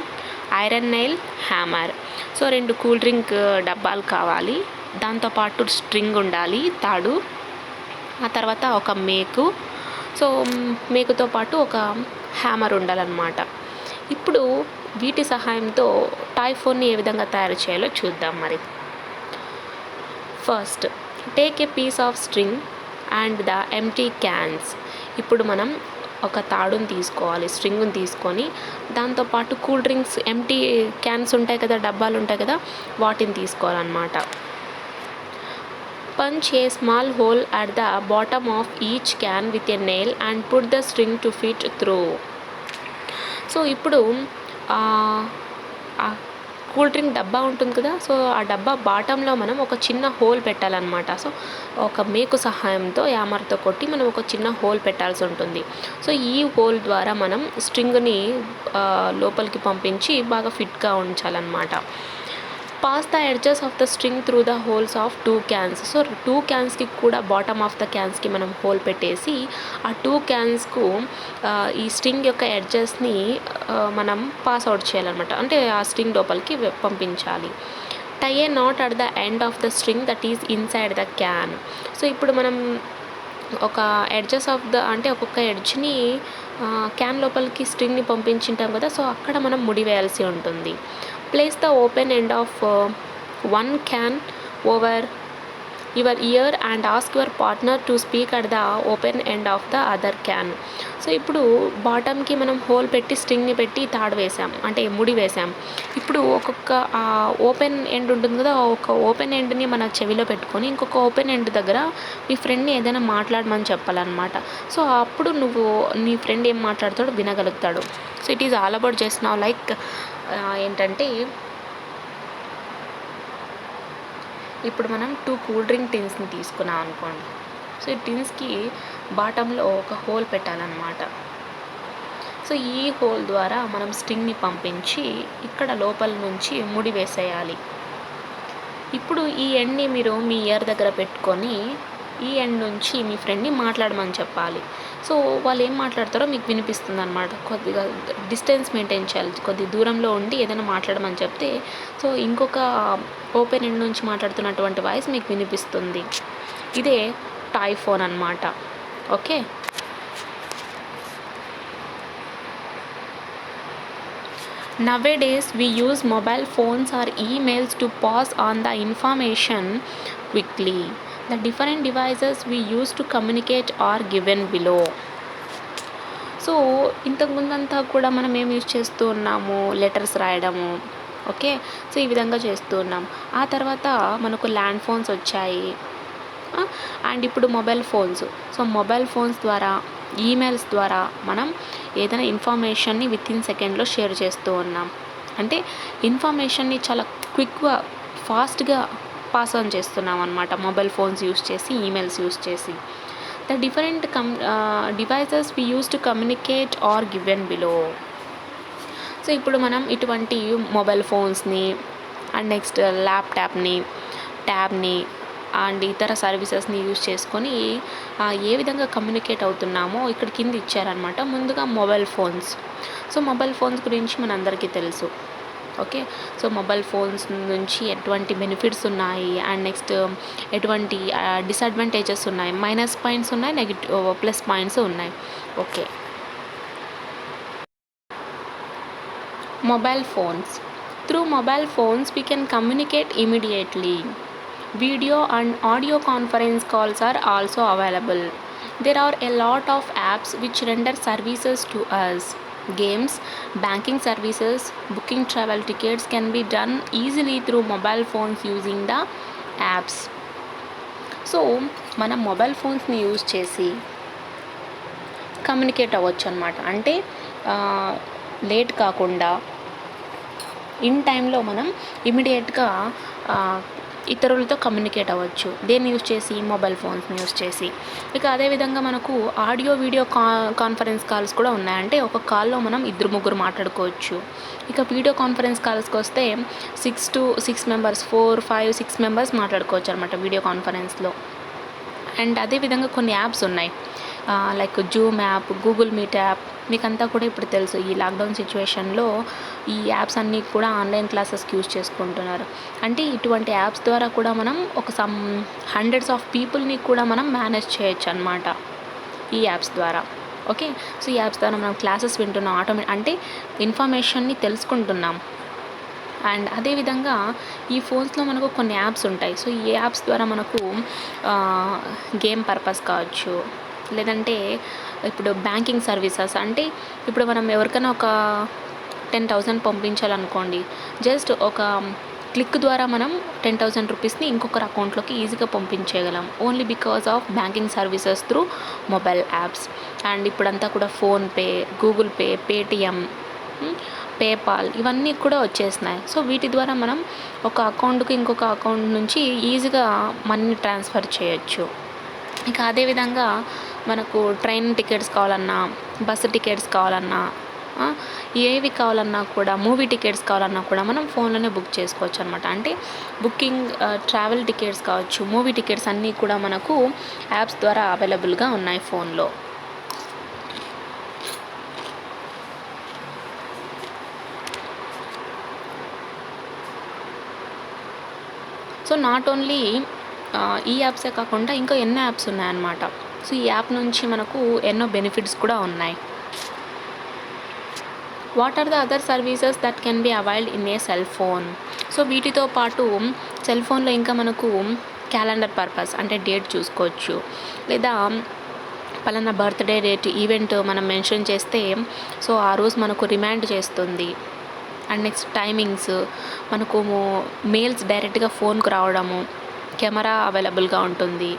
iron nail, hammer. So 2 cool drink డబ్బాలు కావాలి, దాంతోపాటు స్ట్రింగ్ ఉండాలి, తాడు, ఆ తర్వాత ఒక మేకు. సో మేకుతో పాటు ఒక హ్యామర్ ఉండాలన్నమాట. ఇప్పుడు వీటి సహాయంతో టాయ్ ఫోన్ని ఏ విధంగా తయారు చేయాలో చూద్దాం మరి. First take a piece of string and the empty cans. ఇప్పుడు మనం ఒక తాడుని తీసుకోవాలి, స్ట్రింగ్ని తీసుకొని దాంతోపాటు కూల్ డ్రింక్స్ ఎంటీ క్యాన్స్ ఉంటాయి కదా, డబ్బాలు ఉంటాయి కదా, వాటిని తీసుకోవాలన్నమాట. Punch a small whole at the bottom of each can with a nail and put the string to fit through. So ఇప్పుడు ఆ కూల్ డ్రింక్ డబ్బా ఉంటుంది కదా, సో ఆ డబ్బా బాటంలో మనం ఒక చిన్న హోల్ పెట్టాలన్నమాట. సో ఒక మేకు సహాయంతో యామర్తో కొట్టి మనం ఒక చిన్న హోల్ పెట్టాల్సి ఉంటుంది. సో ఈ హోల్ ద్వారా మనం స్ట్రింగ్ని లోపలికి పంపించి బాగా ఫిట్గా ఉంచాలన్నమాట. Pass the edges of the string through the holes of 2 cans. So 2 క్యాన్స్కి కూడా బాటమ్ ఆఫ్ ద క్యాన్స్కి మనం హోల్ పెట్టేసి ఆ 2 క్యాన్స్కు ఈ స్ట్రింగ్ యొక్క ఎడ్జెస్ని మనం పాస్ అవుట్ చేయాలన్నమాట. అంటే ఆ స్ట్రింగ్ లోపలికి పంపించాలి. Tie a knot at the end of the string that is inside the can. So ఇప్పుడు మనం ఒక ఎడ్జెస్ ఆఫ్ ద అంటే ఒక్కొక్క ఎడ్జ్ని క్యాన్ లోపలికి స్ట్రింగ్ని పంపించింటాం కదా, సో అక్కడ మనం ముడి వేయాల్సి ఉంటుంది. Place the open end of one can over your ear and ask your partner to speak at the open end of the other can. So ఇప్పుడు బాటమ్కి మనం హోల్ పెట్టి స్ట్రింగ్ని పెట్టి తాడు వేసాం, అంటే ముడి వేసాం. ఇప్పుడు ఒక్కొక్క ఓపెన్ ఎండ్ ఉంటుంది కదా, ఒక ఓపెన్ ఎండ్ని మన చెవిలో పెట్టుకొని ఇంకొక ఓపెన్ ఎండ్ దగ్గర మీ ఫ్రెండ్ని ఏదైనా మాట్లాడమని చెప్పాలన్నమాట. సో అప్పుడు నువ్వు నీ ఫ్రెండ్ ఏం మాట్లాడతాడో వినగలుగుతాడు. So it is all about just now like ఏంటంటే ఇప్పుడు మనం 2 కూల్ డ్రింక్ టిన్స్ని తీసుకున్నాం అనుకోండి. సో ఈ టిన్స్కి బాటంలో ఒక హోల్ పెట్టాలన్నమాట. సో ఈ హోల్ ద్వారా మనం స్ట్రింగ్ని పంపించి ఇక్కడ లోపల నుంచి ముడి వేసేయాలి. ఇప్పుడు ఈ ఎండ్ని మీరు మీ ఇయర్ దగ్గర పెట్టుకొని ఈ ఎండ్ నుంచి మీ ఫ్రెండ్ని మాట్లాడమని చెప్పాలి. సో వాళ్ళు ఏం మాట్లాడతారో మీకు వినిపిస్తుంది అనమాట. కొద్దిగా డిస్టెన్స్ మెయింటైన్ చేయాలి, కొద్ది దూరంలో ఉండి ఏదైనా మాట్లాడమని చెప్తే సో ఇంకొక ఓపెన్ ఎండ్ నుంచి మాట్లాడుతున్నటువంటి వాయిస్ మీకు వినిపిస్తుంది. ఇదే టాయ్ ఫోన్ అన్నమాట. Okay, nowadays we use mobile phones or emails to pass on the information quickly. The different devices we use to communicate are given below. So ఇంతకుముందంతా కూడా మనం ఏం యూజ్ చేస్తూ ఉన్నాము, లెటర్స్ రాయడము. ఓకే, సో ఈ విధంగా చేస్తూ ఉన్నాం. ఆ తర్వాత మనకు ల్యాండ్ ఫోన్స్ వచ్చాయి అండ్ ఇప్పుడు mobile phones. So mobile phones ద్వారా ఈమెయిల్స్ ద్వారా మనం ఏదైనా ఇన్ఫర్మేషన్ని వితిన్ సెకండ్లో షేర్ చేస్తూ ఉన్నాం. అంటే ఇన్ఫర్మేషన్ని చాలా క్విక్గా ఫాస్ట్గా పాస్ ఆన్ చేస్తున్నాం అన్నమాట మొబైల్ ఫోన్స్ యూస్ చేసి, ఈమెయిల్స్ యూస్ చేసి. The different devices we use to communicate are given below. So ఇప్పుడు మనం ఇటువంటి మొబైల్ ఫోన్స్ని అండ్ నెక్స్ట్ ల్యాప్టాప్ని, ట్యాబ్ని అండ్ ఇతర సర్వీసెస్ని యూజ్ చేసుకొని ఏ విధంగా కమ్యూనికేట్ అవుతున్నామో ఇక్కడ కింద ఇచ్చారనమాట. ముందుగా mobile phones. So mobile phones గురించి మనందరికీ తెలుసు. ఓకే. సో మొబైల్ ఫోన్స్ నుంచి ఎటువంటి బెనిఫిట్స్ ఉన్నాయి అండ్ నెక్స్ట్ ఎటువంటి డిసడ్వాంటేజెస్ ఉన్నాయి, మైనస్ పాయింట్స్ ఉన్నాయి, ప్లస్ పాయింట్స్ ఉన్నాయి. Okay. Mobile phones. Through mobile phones, we can communicate immediately. Video and audio conference calls are also available. There are a lot of apps which render services to us. Games, banking services, booking travel tickets can be done easily through mobile phones using the apps. So మనం mobile ఫోన్స్ని use చేసి communicate అవ్వచ్చు అనమాట. అంటే late కాకుండా in టైంలో మనం ఇమీడియట్గా ఇతరులతో కమ్యూనికేట్ అవ్వచ్చు. దేన్ని యూజ్ చేసి? మొబైల్ ఫోన్స్ని యూజ్ చేసి. ఇక అదేవిధంగా మనకు ఆడియో వీడియో కాన్ఫరెన్స్ కాల్స్ కూడా ఉన్నాయి. అంటే ఒక కాల్లో మనం 2-3 మాట్లాడుకోవచ్చు. ఇక వీడియో కాన్ఫరెన్స్ కాల్స్కి వస్తే 6 మెంబర్స్ 4, 5, 6 మెంబర్స్ మాట్లాడుకోవచ్చు అనమాట వీడియో కాన్ఫరెన్స్లో. అండ్ అదేవిధంగా కొన్ని యాప్స్ ఉన్నాయి, like Zoom app, Google meet app. మీకంతా కూడా ఇప్పుడు తెలుసు, ఈ లాక్డౌన్ సిచ్యువేషన్లో ఈ యాప్స్ అన్నీ కూడా ఆన్లైన్ క్లాసెస్కి యూజ్ చేసుకుంటున్నారు. అంటే ఇటువంటి యాప్స్ ద్వారా కూడా మనం ఒక హండ్రెడ్స్ ఆఫ్ పీపుల్ని కూడా మనం మేనేజ్ చేయొచ్చు అనమాట ఈ యాప్స్ ద్వారా. ఓకే. సో ఈ యాప్స్ ద్వారా మనం క్లాసెస్ వింటున్నాం, అంటే ఇన్ఫర్మేషన్ని తెలుసుకుంటున్నాం. అండ్ అదేవిధంగా ఈ ఫోన్స్లో మనకు కొన్ని యాప్స్ ఉంటాయి. సో ఈ యాప్స్ ద్వారా మనకు గేమ్ పర్పస్ కావచ్చు, లేదంటే ఇప్పుడు బ్యాంకింగ్ సర్వీసెస్. అంటే ఇప్పుడు మనం ఎవరికైనా ఒక 10,000 పంపించాలనుకోండి, జస్ట్ ఒక క్లిక్ ద్వారా మనం 10,000 రూపీస్ని ఇంకొకరి అకౌంట్లోకి ఈజీగా పంపించేయగలం, only because of banking services through mobile apps. And ఇప్పుడంతా కూడా PhonePe, Google Pay, Paytm, PayPal ఇవన్నీ కూడా వచ్చేసినాయి. సో వీటి ద్వారా మనం ఒక అకౌంట్కి ఇంకొక అకౌంట్ నుంచి ఈజీగా మనీ ట్రాన్స్ఫర్ చేయొచ్చు. ఇక అదేవిధంగా మనకు ట్రైన్ టికెట్స్ కావాలన్నా, బస్సు టికెట్స్ కావాలన్నా, ఏవి కావాలన్నా కూడా, మూవీ టికెట్స్ కావాలన్నా కూడా మనం ఫోన్లోనే బుక్ చేసుకోవచ్చు అనమాట. అంటే బుకింగ్, ట్రావెల్ టికెట్స్ కావచ్చు, మూవీ టికెట్స్ అన్నీ కూడా మనకు యాప్స్ ద్వారా అవైలబుల్గా ఉన్నాయి ఫోన్లో. సో నాట్ ఓన్లీ ఈ యాప్సే కాకుండా ఇంకా ఎన్నో యాప్స్ ఉన్నాయన్నమాట. సో ఈ యాప్ నుంచి మనకు ఎన్నో బెనిఫిట్స్ కూడా ఉన్నాయి. What are the other services that can be availed in a cell phone? So వీటితో పాటు సెల్ ఫోన్లో ఇంకా మనకు క్యాలెండర్ పర్పస్, అంటే డేట్ చూసుకోవచ్చు, లేదా పలానా బర్త్డే డేట్ ఈవెంట్ మనం మెన్షన్ చేస్తే సో ఆ రోజు మనకు రిమైండ్ చేస్తుంది. అండ్ నెక్స్ట్ టైమింగ్స్, మనకు మెయిల్స్ డైరెక్ట్గా ఫోన్కు రావడము, కెమెరా అవైలబుల్గా ఉంటుంది.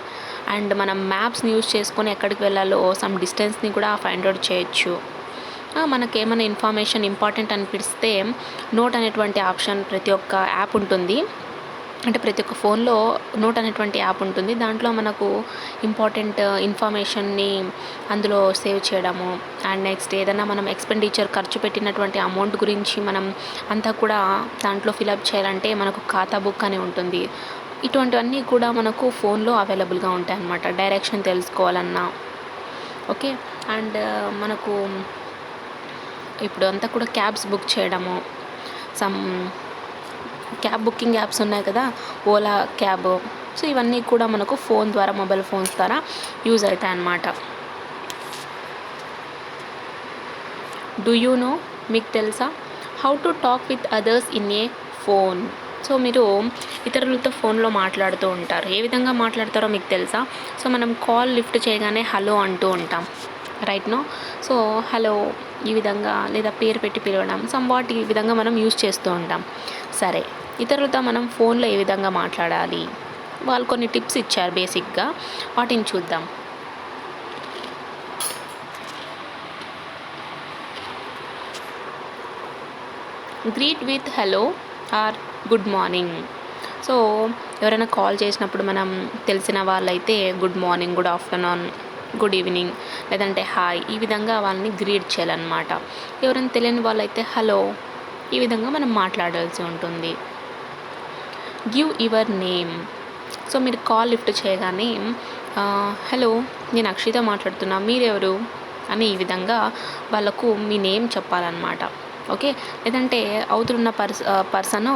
అండ్ మనం మ్యాప్స్ని యూజ్ చేసుకొని ఎక్కడికి వెళ్ళాలో సమ్ డిస్టెన్స్ని కూడా ఫైండ్ అవుట్ చేయొచ్చు. మనకేమైనా ఇన్ఫర్మేషన్ ఇంపార్టెంట్ అనిపిస్తే నోట్ అనేటువంటి ఆప్షన్ ప్రతి ఒక్క యాప్ ఉంటుంది. అంటే ప్రతి ఒక్క ఫోన్లో నోట్ అనేటువంటి యాప్ ఉంటుంది. దాంట్లో మనకు ఇంపార్టెంట్ ఇన్ఫర్మేషన్ని అందులో సేవ్ చేయడము. అండ్ నెక్స్ట్ ఏదైనా మనం ఎక్స్పెండిచర్ ఖర్చు పెట్టినటువంటి అమౌంట్ గురించి మనం అంతా కూడా దాంట్లో ఫిలప్ చేయాలంటే మనకు ఖాతా బుక్ అని ఉంటుంది. ఇటువంటివన్నీ కూడా మనకు ఫోన్లో అవైలబుల్గా ఉంటాయి అన్నమాట, డైరెక్షన్ తెలుసుకోవాలన్నా. ఓకే. అండ్ మనకు ఇప్పుడు అంతా కూడా క్యాబ్స్ బుక్ చేయడము, సమ్ క్యాబ్ బుకింగ్ యాప్స్ ఉన్నాయి కదా, ఓలా క్యాబ్. సో ఇవన్నీ కూడా మనకు ఫోన్ ద్వారా, మొబైల్ ఫోన్స్ ద్వారా యూజ్ అవుతాయి అన్నమాట. డూ యూ నో, మీకు తెలుసా, how to talk with others in a phone? So మీరు ఇతరులతో ఫోన్లో మాట్లాడుతూ ఉంటారు. ఏ విధంగా మాట్లాడతారో మీకు తెలుసా? సో మనం కాల్ లిఫ్ట్ చేయగానే హలో అంటూ ఉంటాం, రైట్ నో? సో హలో ఈ విధంగా, లేదా పేరు పెట్టి పిలవడం, సంవాట్ ఈ విధంగా మనం యూజ్ చేస్తూ ఉంటాం. సరే, ఇతరులతో మనం ఫోన్లో ఏ విధంగా మాట్లాడాలి? వాళ్ళు కొన్ని టిప్స్ ఇచ్చారు బేసిక్గా, వాటిని చూద్దాం. Greet with hello or good morning. So ఎవరైనా కాల్ చేసినప్పుడు మనం తెలిసిన వాళ్ళైతే good morning, good afternoon, good evening, లేదంటే హాయ్, ఈ విధంగా వాళ్ళని గ్రీట్ చేయాలన్నమాట. ఎవరైనా తెలియని వాళ్ళైతే హలో, ఈ విధంగా మనం మాట్లాడాల్సి ఉంటుంది. Give your name. సో మీరు కాల్ లిఫ్ట్ చేయగానే హలో, నేను అక్షిత మాట్లాడుతున్నా, మీరెవరు అని ఈ విధంగా వాళ్ళకు మీ నేమ్ చెప్పాలన్నమాట. ఓకే. లేదంటే అవతలున్న పర్సను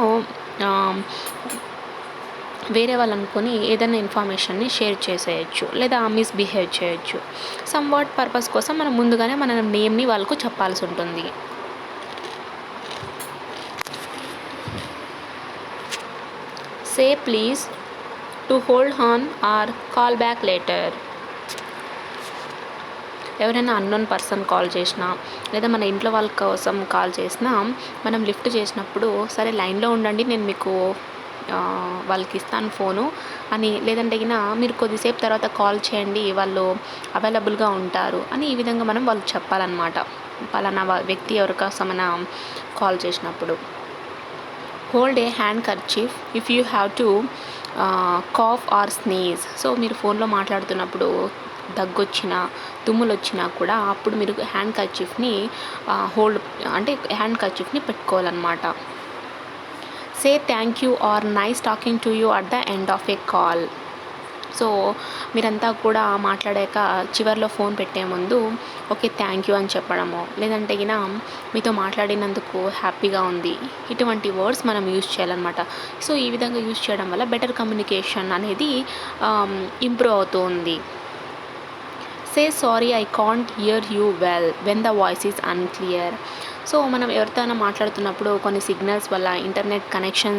వేరే వాళ్ళు అనుకొని ఏదైనా ఇన్ఫర్మేషన్ని షేర్ చేసేయచ్చు, లేదా మిస్బిహేవ్ చేయొచ్చు. సమ్‌వాట్ పర్పస్ కోసం మనం ముందుగానే మన నేమ్‌ని వాళ్ళకు చెప్పాల్సి ఉంటుంది. Say please, to hold on or call back later. ఎవరైనా అన్నోన్ పర్సన్ కాల్ చేసినా, లేదా మన ఇంట్లో వాళ్ళ కోసం కాల్ చేసినా, మనం లిఫ్ట్ చేసినప్పుడు సరే లైన్లో ఉండండి, నేను మీకు వాళ్ళకి ఇస్తాను ఫోను అని, లేదంటే మీరు కొద్దిసేపు తర్వాత కాల్ చేయండి, వాళ్ళు అవైలబుల్గా ఉంటారు అని ఈ విధంగా మనం వాళ్ళకి చెప్పాలన్నమాట. పలానా వ్యక్తి ఎవరికోసమైనా కాల్ చేసినప్పుడు. Hold a handkerchief if you have to cough or sneeze. So మీరు ఫోన్లో మాట్లాడుతున్నప్పుడు దగ్గొచ్చినా, తుమ్ములు వచ్చినా కూడా అప్పుడు మీరు హ్యాండ్ కర్చీఫ్ని హ్యాండ్ కర్చీఫ్ని పెట్టుకోవాలన్నమాట. Say thank you or nice talking to you at the end of a call. So మీరంతా కూడా మాట్లాడాక చివరిలో ఫోన్ పెట్టే ముందు ఓకే థ్యాంక్ యూ అని చెప్పడము, లేదంటే మీతో మాట్లాడినందుకు హ్యాపీగా ఉంది, ఇటువంటి వర్డ్స్ మనం యూజ్ చేయాలన్నమాట. సో ఈ విధంగా యూజ్ చేయడం వల్ల బెటర్ కమ్యూనికేషన్ అనేది ఇంప్రూవ్ అవుతూ ఉంది. Say sorry I can't hear you well when the voice is unclear. So మనం ఎవరితోనైనా మాట్లాడుతున్నప్పుడు కొన్ని సిగ్నల్స్ వల్ల, ఇంటర్నెట్ కనెక్షన్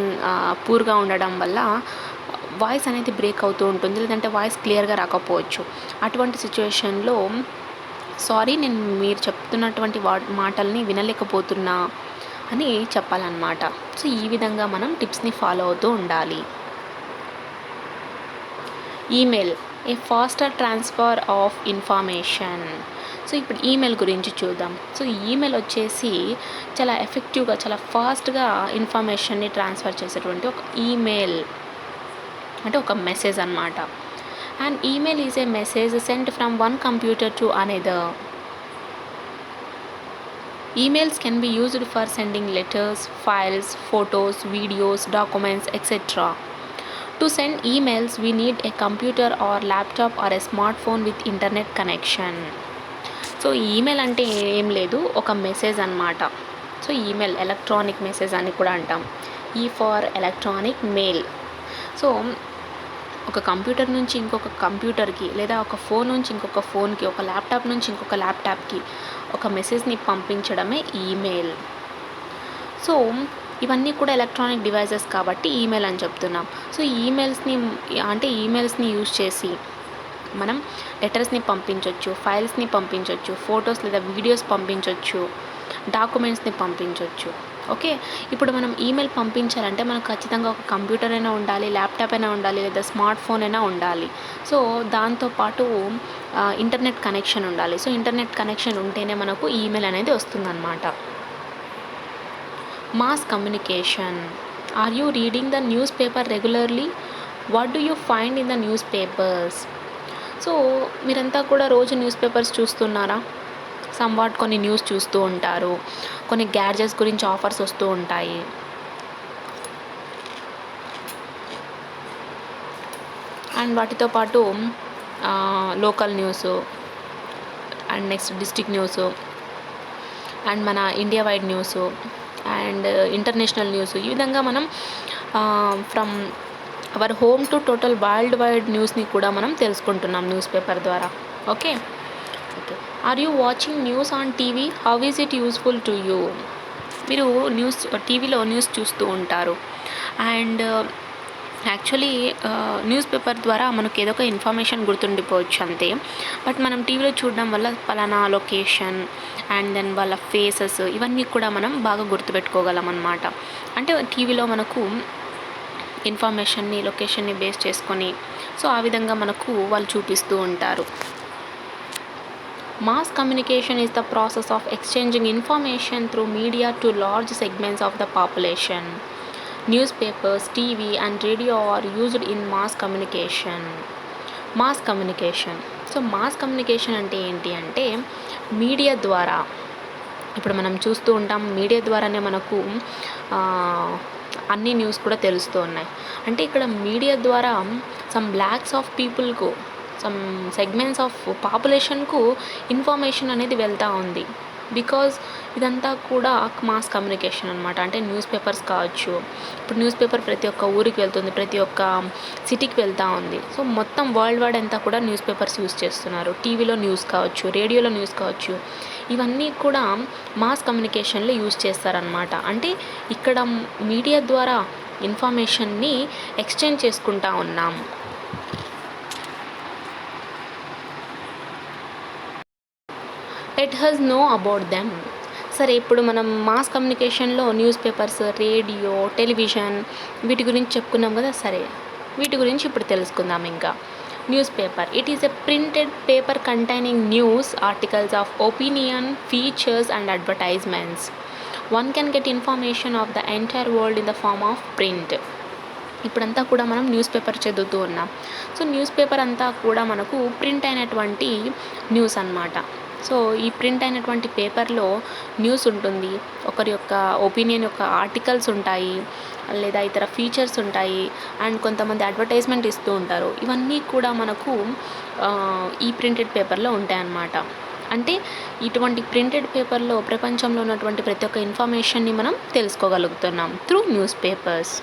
పూర్గా ఉండడం వల్ల వాయిస్ అనేది బ్రేక్ అవుతూ ఉంటుంది, లేదంటే వాయిస్ క్లియర్గా రాకపోవచ్చు. అటువంటి సిచ్యువేషన్లో సారీ, నేను మీరు చెప్తున్నటువంటి మాటల్ని వినలేకపోతున్నా అని చెప్పాలన్నమాట. సో ఈ విధంగా మనం టిప్స్ని ఫాలో అవుతూ ఉండాలి. Email, a faster transfer of information. So ఇప్పుడు ఈమెయిల్ గురించి చూద్దాం. సో ఈమెయిల్ వచ్చేసి చాలా ఎఫెక్టివ్గా, చాలా ఫాస్ట్గా ఇన్ఫర్మేషన్ని ట్రాన్స్ఫర్ చేసేటువంటి ఒక ఈమెయిల్ అంటే ఒక మెసేజ్ అన్నమాట. And email is a message cent from one computer to another. Emails can be used for sending letters, files, photos, videos, documents, etc. To send emails, we need a computer or laptop or a smartphone with internet connection. So email అంటే ఏం లేదు, ఒక message అన్నమాట. So email electronic message అని కూడా అంటాం. ఈ for electronic mail. So ఒక కంప్యూటర్ నుంచి ఇంకొక కంప్యూటర్కి, లేదా ఒక ఫోన్ నుంచి ఇంకొక ఫోన్కి, ఒక ల్యాప్టాప్ నుంచి ఇంకొక ల్యాప్టాప్కి ఒక మెసేజ్ని పంపించడమే ఈమెయిల్. సో ఇవన్నీ కూడా ఎలక్ట్రానిక్ డివైజెస్ కాబట్టి ఈమెయిల్ అని చెప్తున్నాం. సో ఈమెయిల్స్ని యూజ్ చేసి మనం లెటర్స్ని పంపించవచ్చు, ఫైల్స్ని పంపించవచ్చు, ఫొటోస్ లేదా వీడియోస్ పంపించవచ్చు, డాక్యుమెంట్స్ని పంపించవచ్చు. ఓకే. ఇప్పుడు మనం ఈమెయిల్ పంపించాలంటే మనకు ఖచ్చితంగా ఒక కంప్యూటర్ అయినా ఉండాలి, ల్యాప్టాప్ అయినా ఉండాలి, లేదా స్మార్ట్ ఫోన్ అయినా ఉండాలి. సో దాంతోపాటు ఇంటర్నెట్ కనెక్షన్ ఉండాలి. సో ఇంటర్నెట్ కనెక్షన్ ఉంటేనే మనకు ఈమెయిల్ అనేది వస్తుందన్నమాట. Mass communication. Are you reading the newspaper regularly? What do you find in the newspapers? So మీరంతా కూడా రోజు న్యూస్ పేపర్స్ చూస్తున్నారా? సమ్వాట్ కొన్ని న్యూస్ చూస్తూ ఉంటారు, కొన్ని గ్యాడ్జెట్స్ గురించి ఆఫర్స్ వస్తూ ఉంటాయి. అండ్ వాటితో పాటు local news, and next district news, and మన India wide news, and international news. ఈ విధంగా మనం from our home to total world wide న్యూస్ని కూడా మనం తెలుసుకుంటున్నాం న్యూస్ పేపర్ ద్వారా. Okay. Are you watching news on TV? How is it useful to you? మీరు టీవీలో న్యూస్ చూస్తూ ఉంటారు. అండ్ యాక్చువల్లీ న్యూస్ పేపర్ ద్వారా మనకు ఏదో ఒక ఇన్ఫర్మేషన్ గుర్తుండిపోవచ్చు అంతే. బట్ మనం టీవీలో చూడడం వల్ల పలానా లొకేషన్ అండ్ దెన్ వాళ్ళ ఫేసెస్ ఇవన్నీ కూడా మనం బాగా గుర్తుపెట్టుకోగలం అన్నమాట. అంటే టీవీలో మనకు ఇన్ఫర్మేషన్ని, లొకేషన్ని బేస్ చేసుకొని సో ఆ విధంగా మనకు వాళ్ళు చూపిస్తూ ఉంటారు. Mass communication is the process of exchanging information through media to large segments of the population. Newspapers, TV and radio are used in mass communication. Mass communication. So mass communication అంటే ఏంటి అంటే media ద్వారా, ఇప్పుడు మనం చూస్తూ ఉంటాం media ద్వారానే మనకు అన్ని న్యూస్ కూడా తెలుస్తూ ఉన్నాయి. అంటే ఇక్కడ మీడియా ద్వారా సమ్ ల్యాక్స్ ఆఫ్ పీపుల్కు, సమ్ సెగ్మెంట్స్ ఆఫ్ పాపులేషన్కు ఇన్ఫర్మేషన్ అనేది వెళ్తూ ఉంది. బికాజ్ ఇదంతా కూడా మాస్ కమ్యూనికేషన్ అనమాట. అంటే న్యూస్ పేపర్స్ కావచ్చు, ఇప్పుడు న్యూస్ పేపర్ ప్రతి ఒక్క ఊరికి వెళ్తుంది, ప్రతి ఒక్క సిటీకి వెళ్తూ ఉంది. సో మొత్తం వరల్డ్ వైడ్ అంతా కూడా న్యూస్ పేపర్స్ యూస్ చేస్తున్నారు. టీవీలో న్యూస్ కావచ్చు, రేడియోలో న్యూస్ కావచ్చు, ఇవన్నీ కూడా మాస్ కమ్యూనికేషన్లో యూస్ చేస్తారనమాట. అంటే ఇక్కడ మీడియా ద్వారా ఇన్ఫర్మేషన్ని ఎక్స్చేంజ్ చేసుకుంటా ఉన్నాము. Let has know about them. సరే, ఇప్పుడు మనం మాస్ కమ్యూనికేషన్లో న్యూస్ పేపర్స్, రేడియో, టెలివిజన్ వీటి గురించి చెప్పుకున్నాం కదా. సరే, వీటి గురించి ఇప్పుడు తెలుసుకుందాం. ఇంకా newspaper, it is a printed paper containing news, articles of opinion, features and advertisements. One can get information of the entire world in the form of print. ఇప్పుడంతా కూడా మనం న్యూస్ పేపర్ చదువుతూ ఉన్నాం. సో న్యూస్ పేపర్ అంతా కూడా మనకు print అయినటువంటి news అన్నమాట. సో ఈ ప్రింట్ అయినటువంటి పేపర్లో న్యూస్ ఉంటుంది, ఒకరి యొక్క ఒపీనియన్ యొక్క ఆర్టికల్స్ ఉంటాయి, లేదా ఇతర ఫీచర్స్ ఉంటాయి, అండ్ కొంతమంది అడ్వర్టైజ్మెంట్ ఇస్తూ ఉంటారు. ఇవన్నీ కూడా మనకు ఈ ప్రింటెడ్ పేపర్లో ఉంటాయన్నమాట. అంటే ఇటువంటి ప్రింటెడ్ పేపర్లో ప్రపంచంలో ఉన్నటువంటి ప్రతి ఒక్క ఇన్ఫర్మేషన్ని మనం తెలుసుకోగలుగుతున్నాం through newspapers.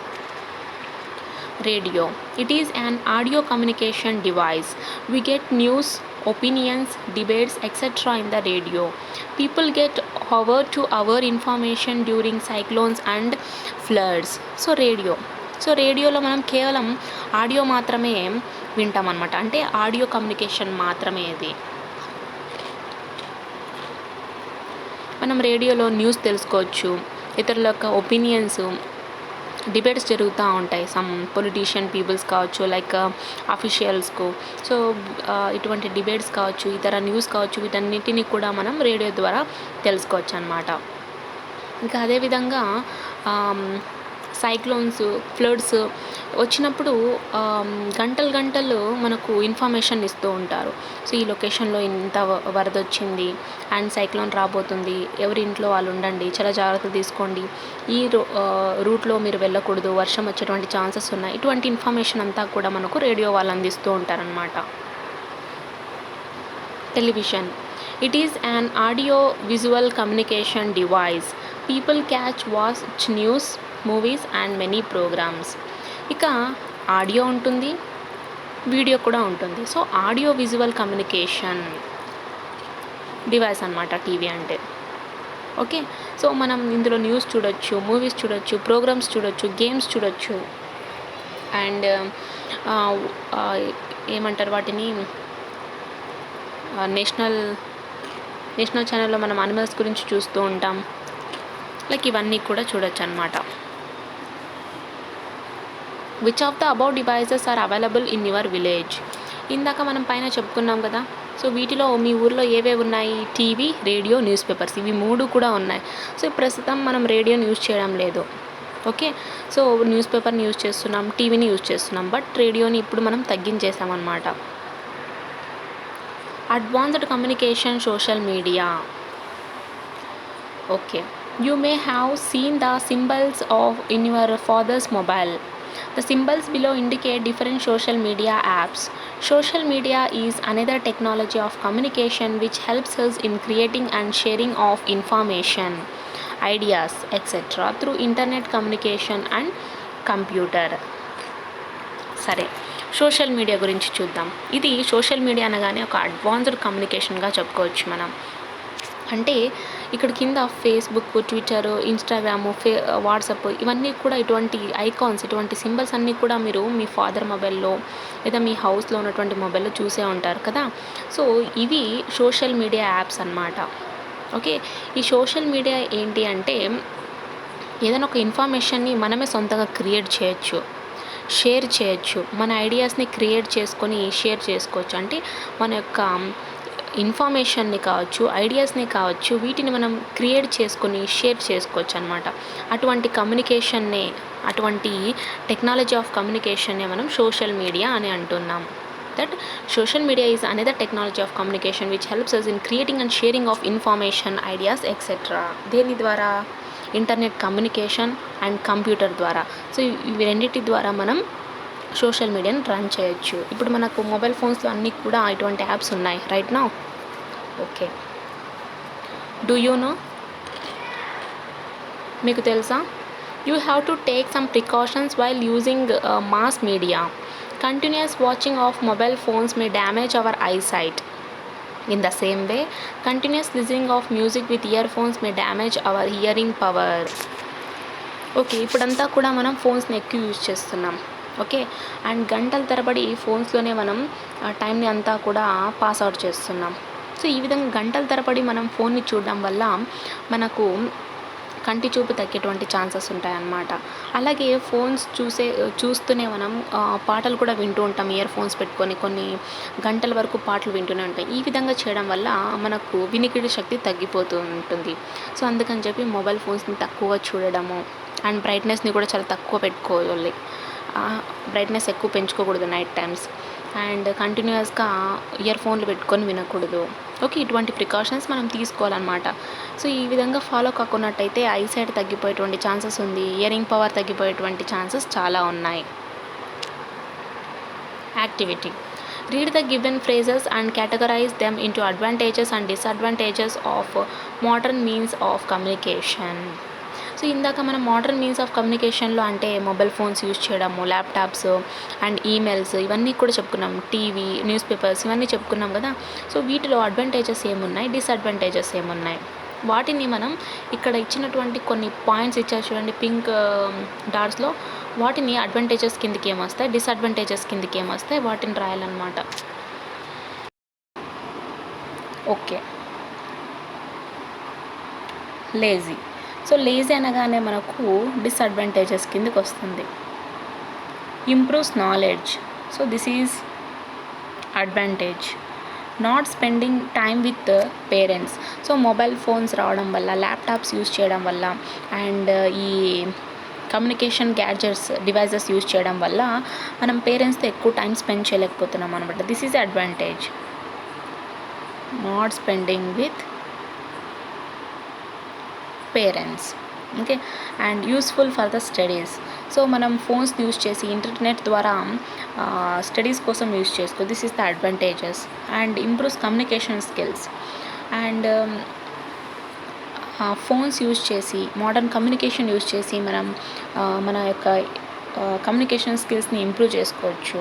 Radio, it is an audio communication device. We get news, opinions, debates, etc. in the radio. People get hour to hour information during cyclones and floods. So రేడియోలో మనం కేవలం ఆడియో మాత్రమే వింటాం అనమాట. అంటే audio communication మాత్రమే ఇది. మనం రేడియోలో న్యూస్ తెలుసుకోవచ్చు, ఇతరుల యొక్క ఒపీనియన్స్, డిబేట్స్ జరుగుతూ ఉంటాయి. సమ్ పొలిటీషియన్ పీపుల్స్ కావచ్చు, లైక్ అఫీషియల్స్కు. సో ఇటువంటి డిబేట్స్ కావచ్చు, ఇతర న్యూస్ కావచ్చు, వీటన్నిటిని కూడా మనం రేడియో ద్వారా తెలుసుకోవచ్చు అన్నమాట. ఇంకా అదేవిధంగా సైక్లోన్స్, ఫ్లడ్స్ వచ్చినప్పుడు గంటలు మనకు ఇన్ఫర్మేషన్ ఇస్తూ ఉంటారు. సో ఈ లొకేషన్లో ఇంత వరద వచ్చింది అండ్ సైక్లోన్ రాబోతుంది, ఎవరి ఇంట్లో వాళ్ళు ఉండండి, చాలా జాగ్రత్తలు తీసుకోండి, ఈ రూట్లో మీరు వెళ్ళకూడదు, వర్షం వచ్చేటువంటి ఛాన్సెస్ ఉన్నాయి. ఇటువంటి ఇన్ఫర్మేషన్ అంతా కూడా మనకు రేడియో వాళ్ళు అందిస్తూ ఉంటారనమాట. Television, it is an audio visual communication device. People catch watch news, movies and many programmes. ఇక ఆడియో ఉంటుంది, వీడియో కూడా ఉంటుంది. So audio visual communication device అన్నమాట టీవీ అంటే. ఓకే, సో మనం ఇందులో న్యూస్ చూడొచ్చు, మూవీస్ చూడొచ్చు, ప్రోగ్రామ్స్ చూడొచ్చు, గేమ్స్ చూడొచ్చు, అండ్ ఏమంటారు వాటిని, నేషనల్ ఛానల్లో మనం అనిమల్స్ గురించి చూస్తూ ఉంటాం. లైక్ ఇవన్నీ కూడా చూడొచ్చు అన్నమాట. Which of the above devices are available in your village? ఇందాక మనం పైన చెప్పుకున్నాం కదా. సో వీటిలో మీ ఊర్లో ఏవేవి ఉన్నాయి? టీవీ, రేడియో, న్యూస్ పేపర్స్, ఇవి 3 కూడా ఉన్నాయి. సో ప్రస్తుతం మనం రేడియోని యూజ్ చేయడం లేదు. ఓకే, సో న్యూస్ పేపర్ని యూజ్ చేస్తున్నాం, టీవీని యూజ్ చేస్తున్నాం, బట్ రేడియోని ఇప్పుడు మనం తగ్గించేసామన్నమాట. Advanced communication, social media. Okay, you may have seen the symbols in your father's mobile. The symbols below indicate different social media apps. Social media is another technology of communication which helps us in creating and sharing of information, ideas, etc. through internet communication and computer. సరే, social media గురించి చూద్దాం. ఇది social media అనగానే ఒక advanced కమ్యూనికేషన్గా చెప్పుకోవచ్చు మనం. అంటే ఇక్కడ కింద ఫేస్బుక్, ట్విట్టర్, ఇన్స్టాగ్రాము, వాట్సాప్, ఇవన్నీ కూడా ఇటువంటి ఐకాన్స్, ఇటువంటి సింబల్స్ అన్నీ కూడా మీరు మీ ఫాదర్ మొబైల్లో లేదా మీ హౌస్లో ఉన్నటువంటి మొబైల్లో చూసే ఉంటారు కదా. సో ఇవి సోషల్ మీడియా యాప్స్ అన్నమాట. ఓకే, ఈ సోషల్ మీడియా ఏంటి అంటే ఏదైనా ఒక ఇన్ఫర్మేషన్ని మనమే సొంతంగా క్రియేట్ చేయొచ్చు, షేర్ చేయొచ్చు, మన ఐడియాస్ని క్రియేట్ చేసుకొని షేర్ చేసుకోవచ్చు. అంటే మన యొక్క ఇన్ఫర్మేషన్ని కావచ్చు, ఐడియాస్ని కావచ్చు, వీటిని మనం క్రియేట్ చేసుకొని షేర్ చేసుకోవచ్చు అన్నమాట. అటువంటి కమ్యూనికేషన్నే, అటువంటి టెక్నాలజీ ఆఫ్ కమ్యూనికేషన్నే మనం సోషల్ మీడియా అని అంటున్నాం. That social media is another technology of communication which helps us in creating and sharing of information, ideas, etcetera. దేని ద్వారా? ఇంటర్నెట్ కమ్యూనికేషన్ అండ్ కంప్యూటర్ ద్వారా. సో ఇవి రెండింటి ద్వారా మనం సోషల్ మీడియాని రన్ చేయొచ్చు. ఇప్పుడు మనకు మొబైల్ ఫోన్స్లో అన్నీ కూడా ఇటువంటి యాప్స్ ఉన్నాయి right now. Okay, do you know? మీకు తెలుసా? You have to take some precautions while using mass media. Continuous watching of mobile phones May damage our eyesight. In the same way, continuous listening of music with earphones may damage our hearing power. Okay, ఇప్పుడంతా కూడా మనం ఫోన్స్ని ఎక్కువ use చేస్తున్నాం. Okay, and గంటల తరబడి ఫోన్స్లోనే మనం టైంని అంతా కూడా పాస్ అవుట్ చేస్తున్నాం. సో ఈ విధంగా గంటల తరబడి మనం ఫోన్ని చూడడం వల్ల మనకు కంటి చూపు తగ్గేటువంటి ఛాన్సెస్ ఉంటాయన్నమాట. అలాగే ఫోన్స్ చూస్తూనే మనం పాటలు కూడా వింటూ ఉంటాం. ఇయర్ ఫోన్స్ పెట్టుకొని కొన్ని గంటల వరకు పాటలు వింటూనే ఉంటాం. ఈ విధంగా చేయడం వల్ల మనకు వినికిడి శక్తి తగ్గిపోతూ ఉంటుంది. సో అందుకని చెప్పి మొబైల్ ఫోన్స్ని తక్కువ చూడడము అండ్ బ్రైట్నెస్ని కూడా చాలా తక్కువ పెట్టుకోవాలి. బ్రైట్నెస్ ఎక్కువ పెంచుకోకూడదు నైట్ టైమ్స్. అండ్ కంటిన్యూస్గా ఇయర్ ఫోన్లు పెట్టుకొని వినకూడదు. ఓకే, ఇటువంటి ప్రికాషన్స్ మనం తీసుకోవాలన్నమాట. సో ఈ విధంగా ఫాలో కాకున్నట్టయితే ఐసైట్ తగ్గిపోయేటువంటి ఛాన్సెస్ ఉంది. ఇయరింగ్ పవర్ తగ్గిపోయేటువంటి ఛాన్సెస్ చాలా ఉన్నాయి. Activity: read the given phrases and categorize them into advantages and disadvantages of modern means of communication. So ఇందాక మనం మోడర్న్ మీన్స్ ఆఫ్ కమ్యూనికేషన్లో అంటే మొబైల్ ఫోన్స్ యూజ్ చేయడము, ల్యాప్టాప్స్ అండ్ ఈమెయిల్స్ ఇవన్నీ కూడా చెప్పుకున్నాం. టీవీ, న్యూస్ పేపర్స్ ఇవన్నీ చెప్పుకున్నాం కదా. సో వీటిలో అడ్వాంటేజెస్ ఏమున్నాయి, డిసడ్వాంటేజెస్ ఏమున్నాయి, వాటిని మనం ఇక్కడ ఇచ్చినటువంటి కొన్ని పాయింట్స్ ఇచ్చారు చూడండి పింక్ డాట్స్లో. వాటిని అడ్వాంటేజెస్ కిందకి ఏమొస్తాయి, డిసడ్వాంటేజెస్ కిందకి ఏమొస్తాయి, వాటిని రాయాలన్నమాట. Okay, lazy. సో లేజీ అనగానే మనకు డిసడ్వాంటేజెస్ కిందకి వస్తుంది. Improves knowledge. So this is advantage. Not spending time with parents. So mobile phones రావడం వల్ల, ల్యాప్టాప్స్ యూజ్ చేయడం వల్ల అండ్ ఈ కమ్యూనికేషన్ గ్యాడ్జెట్స్ డివైజెస్ యూజ్ చేయడం వల్ల మనం పేరెంట్స్తో ఎక్కువ టైం స్పెండ్ చేయలేకపోతున్నాం అనమాట. This is advantage. Not spending with parents. Okay, and useful for the studies. So మనం ఫోన్స్ యూజ్ చేసి ఇంటర్నెట్ ద్వారా స్టడీస్ కోసం యూజ్ చేసుకో. This is the advantages. And improves communication skills. And phones use చేసి modern communication use చేసి మనం మన యొక్క కమ్యూనికేషన్ స్కిల్స్ని ఇంప్రూవ్ చేసుకోవచ్చు.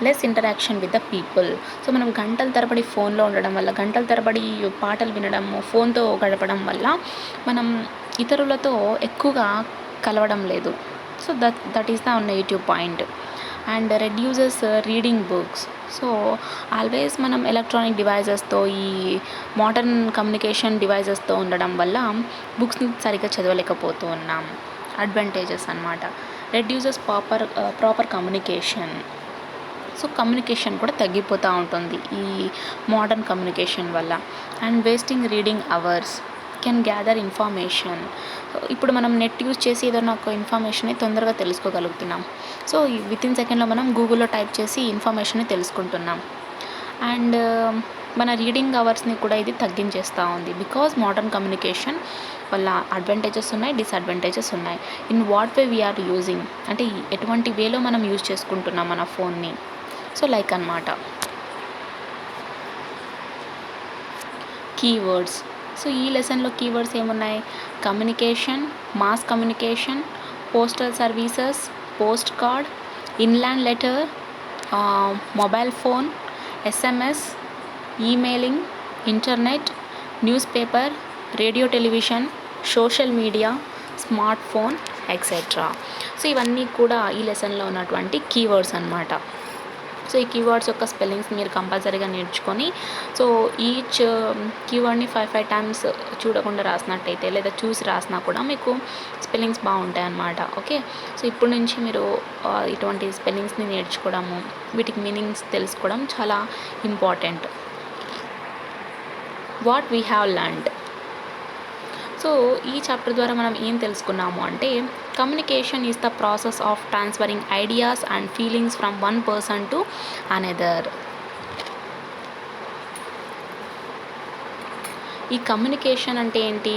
Less interaction with the people. So మనం గంటల తరబడి ఫోన్లో ఉండడం వల్ల, గంటల తరబడి పాటలు వినడము, ఫోన్తో గడపడం వల్ల మనం ఇతరులతో ఎక్కువగా కలవడం లేదు. So that is the negative point. And reduces reading books. So always మనం ఎలక్ట్రానిక్ డివైజెస్తో, ఈ మోడర్న్ కమ్యూనికేషన్ డివైజెస్తో ఉండడం వల్ల బుక్స్ని సరిగ్గా చదవలేకపోతూ ఉన్నాం. అడ్వాంటేజెస్ అన్నమాట. Reduces proper communication. So communication కూడా తగ్గిపోతూ ఉంటుంది ఈ మోడర్న్ కమ్యూనికేషన్ వల్ల. And wasting reading hours. Can gather information. ఇప్పుడు మనం నెట్ యూజ్ చేసి ఏదైనా ఒక ఇన్ఫర్మేషన్ని తొందరగా తెలుసుకోగలుగుతున్నాం. సో వితిన్ సెకండ్లో మనం గూగుల్లో టైప్ చేసి ఇన్ఫర్మేషన్ని తెలుసుకుంటున్నాం. అండ్ మన రీడింగ్ అవర్స్ని కూడా ఇది తగ్గించేస్తూ ఉంది. బికాజ్ మోడర్న్ కమ్యూనికేషన్ వల్ల అడ్వాంటేజెస్ ఉన్నాయి, డిసడ్వాంటేజెస్ ఉన్నాయి. In what way we are using, అంటే ఎటువంటి వేలో మనం యూజ్ చేసుకుంటున్నాం మన ఫోన్ని. సో లైక్ అన్నమాట. కీవర్డ్స్. సో ఈ లెసన్లో కీవర్డ్స్ ఏమున్నాయి? Communication, mass communication, postal services, post card, inland letter, mobile phone, SMS, emailing, internet, newspaper, radio television, social media, smartphone etcetera. So ఇవన్నీ కూడా ఈ లెసన్లో ఉన్నటువంటి కీవర్డ్స్ అన్నమాట. సో ఈ కీవర్డ్స్ యొక్క స్పెల్లింగ్స్ మీరు కంపల్సరీగా నేర్చుకొని, సో ఈచ్ కీవర్డ్ని 5 టైమ్స్ చూడకుండా రాసినట్టయితే లేదా చూసి రాసినా కూడా మీకు స్పెల్లింగ్స్ బాగుంటాయి అన్నమాట. ఓకే, సో ఇప్పటి నుంచి మీరు ఇటువంటి స్పెల్లింగ్స్ని నేర్చుకోవడము, వీటికి మీనింగ్స్ తెలుసుకోవడం చాలా important. What we have learned. So ఈ చాప్టర్ ద్వారా మనం ఏం తెలుసుకున్నాము అంటే, communication is the process of transferring ideas and feelings from one person to another. ఈ కమ్యూనికేషన్ అంటే ఏంటి?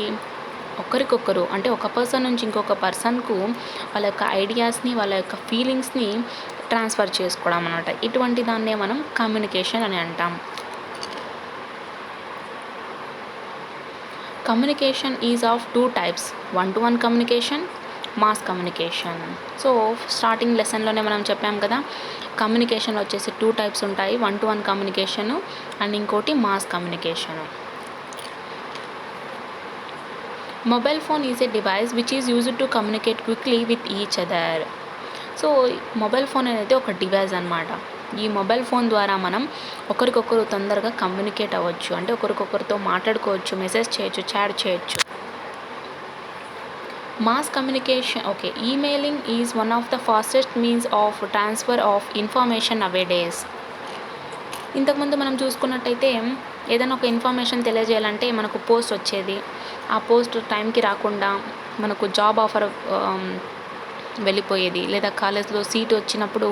ఒకరికొకరు అంటే ఒక పర్సన్ నుంచి ఇంకొక పర్సన్కు వాళ్ళ యొక్క ఐడియాస్ని, వాళ్ళ యొక్క ఫీలింగ్స్ని ట్రాన్స్ఫర్ చేసుకోవడం అన్నమాట. ఇటువంటి దాన్నే మనం కమ్యూనికేషన్ అని అంటాం. Communication is of two types, one to one communication, mass communication. So starting లెసన్లోనే మనం చెప్పాం కదా, కమ్యూనికేషన్లో వచ్చేసి టూ టైప్స్ ఉంటాయి, one to one communication and ఇంకోటి mass communication. Mobile phone is a device which is used to communicate quickly with each other. So mobile phone అనేది ఒక డివైస్ అనమాట. ఈ మొబైల్ ఫోన్ ద్వారా మనం ఒకరికొకరు తొందరగా కమ్యూనికేట్ అవ్వచ్చు, అంటే ఒకరికొకరితో మాట్లాడుకోవచ్చు, మెసేజ్ చేయొచ్చు, చాట్ చేయొచ్చు. Mass communication, okay, emailing is one of the fastest means of transfer of information away days. ఇంతకుముందు మనం చూసుకున్నట్టయితే ఏదైనా ఒక ఇన్ఫర్మేషన్ తెలియజేయాలంటే మనకు పోస్ట్ వచ్చేది, ఆ పోస్ట్ టైంకి రాకుండా మనకు జాబ్ ఆఫర్ వెళ్ళిపోయేది, లేదా కాలేజ్లో సీట్ వచ్చినప్పుడు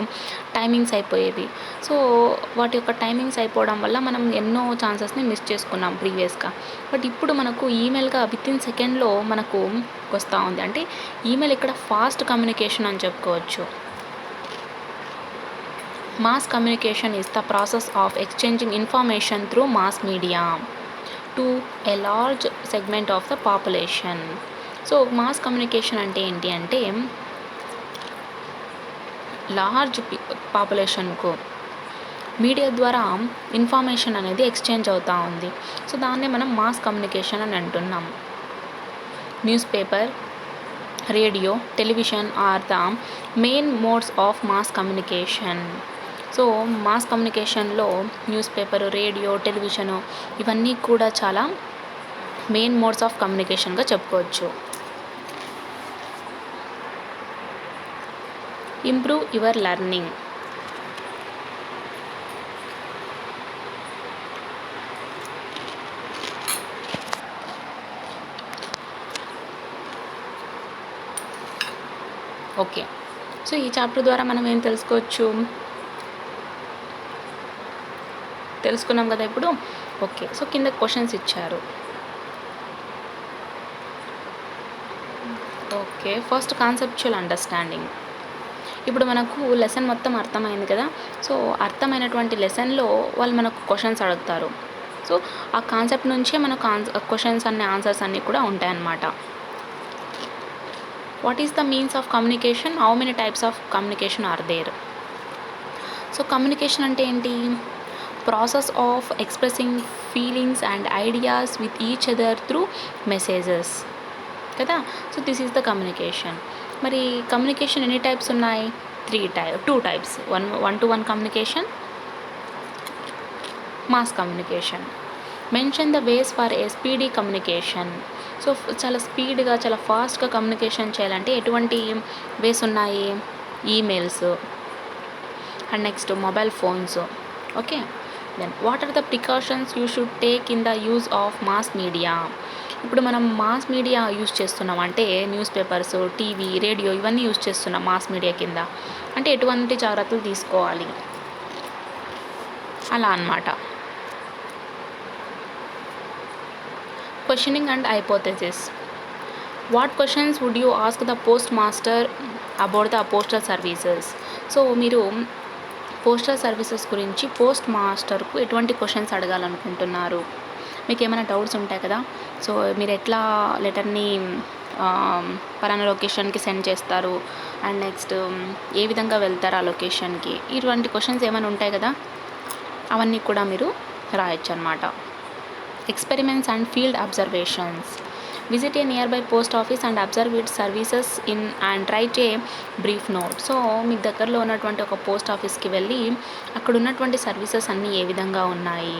టైమింగ్స్ అయిపోయేది. సో వాటి యొక్క టైమింగ్స్ అయిపోవడం వల్ల మనం ఎన్నో ఛాన్సెస్ని మిస్ చేసుకున్నాం ప్రీవియస్గా. బట్ ఇప్పుడు మనకు ఈమెయిల్గా వితిన్ సెకండ్లో మనకు వస్తూ ఉంది, అంటే ఈమెయిల్ ఇక్కడ ఫాస్ట్ కమ్యూనికేషన్ అని చెప్పుకోవచ్చు. Mass communication is the process of exchanging information through mass media to a large segment of the population. So mass communication అంటే ఏంటి అంటే లార్జ్ పాపులేషన్కు మీడియా ద్వారా ఇన్ఫర్మేషన్ అనేది ఎక్స్చేంజ్ అవుతూ ఉంది. సో దాన్నే మనం మాస్ కమ్యూనికేషన్ అని అంటున్నాం. Newspaper, radio, television are the main modes of mass communication. So mass కమ్యూనికేషన్లో న్యూస్ పేపర్, రేడియో, టెలివిజను ఇవన్నీ కూడా చాలా మెయిన్ మోడ్స్ ఆఫ్ కమ్యూనికేషన్గా చెప్పుకోవచ్చు. Improve your learning. Okay, so ఈ చాప్టర్ ద్వారా మనం ఏం తెలుసుకున్నాం కదా ఇప్పుడు. ఓకే, సో కింద క్వశ్చన్స్ ఇచ్చారు. Okay, first conceptual understanding. ఇప్పుడు మనకు లెసన్ మొత్తం అర్థమైంది కదా. సో అర్థమైనటువంటి లెసన్లో వాళ్ళు మనకు క్వశ్చన్స్ అడుగుతారు. సో ఆ కాన్సెప్ట్ నుంచే మనకు క్వశ్చన్స్ అన్ని ఆన్సర్స్ అన్నీ కూడా ఉంటాయన్నమాట. What is the means of communication? How many types of communication are there? So communication అంటే ఏంటి? Process of expressing feelings and ideas with each other through messages కదా. So this is the communication. మరి communication ఎన్ని types ఉన్నాయి? Two types, one to one communication, mass communication. Mention the ways for a speedy communication. So చాలా స్పీడ్గా, చాలా ఫాస్ట్గా communication చేయాలంటే ఎటువంటి వేస్ ఉన్నాయి? Emails and next mobile phones. Okay, then what are the precautions you should take in the use of mass media? ఇప్పుడు మనం mass media use చేస్తున్నాం అంటే న్యూస్ పేపర్స్, టీవీ, రేడియో ఇవన్నీ యూజ్ చేస్తున్నాం మాస్ మీడియా కింద. అంటే ఎటువంటి జాగ్రత్తలు తీసుకోవాలి అలా అన్నమాట. Questioning and hypothesis. What questions would you ask the postmaster about the postal services? So మీరు పోస్టల్ సర్వీసెస్ గురించి పోస్ట్ మాస్టర్కు ఎటువంటి క్వశ్చన్స్ అడగాలనుకుంటున్నారు? మీకు ఏమైనా డౌట్స్ ఉంటాయి కదా. సో మీరు ఎట్లా లెటర్ని పలానా లొకేషన్కి సెండ్ చేస్తారు అండ్ నెక్స్ట్ ఏ విధంగా వెళ్తారు ఆ లొకేషన్కి, ఇటువంటి క్వశ్చన్స్ ఏమైనా ఉంటాయి కదా, అవన్నీ కూడా మీరు రాయొచ్చు అన్నమాట. Experiments and field observations. Visit A near by post office and observe it services in and right a brief note. So మీకు దగ్గరలో ఉన్నటువంటి ఒక పోస్ట్ ఆఫీస్కి వెళ్ళి అక్కడ ఉన్నటువంటి సర్వీసెస్ అన్నీ ఏ విధంగా ఉన్నాయి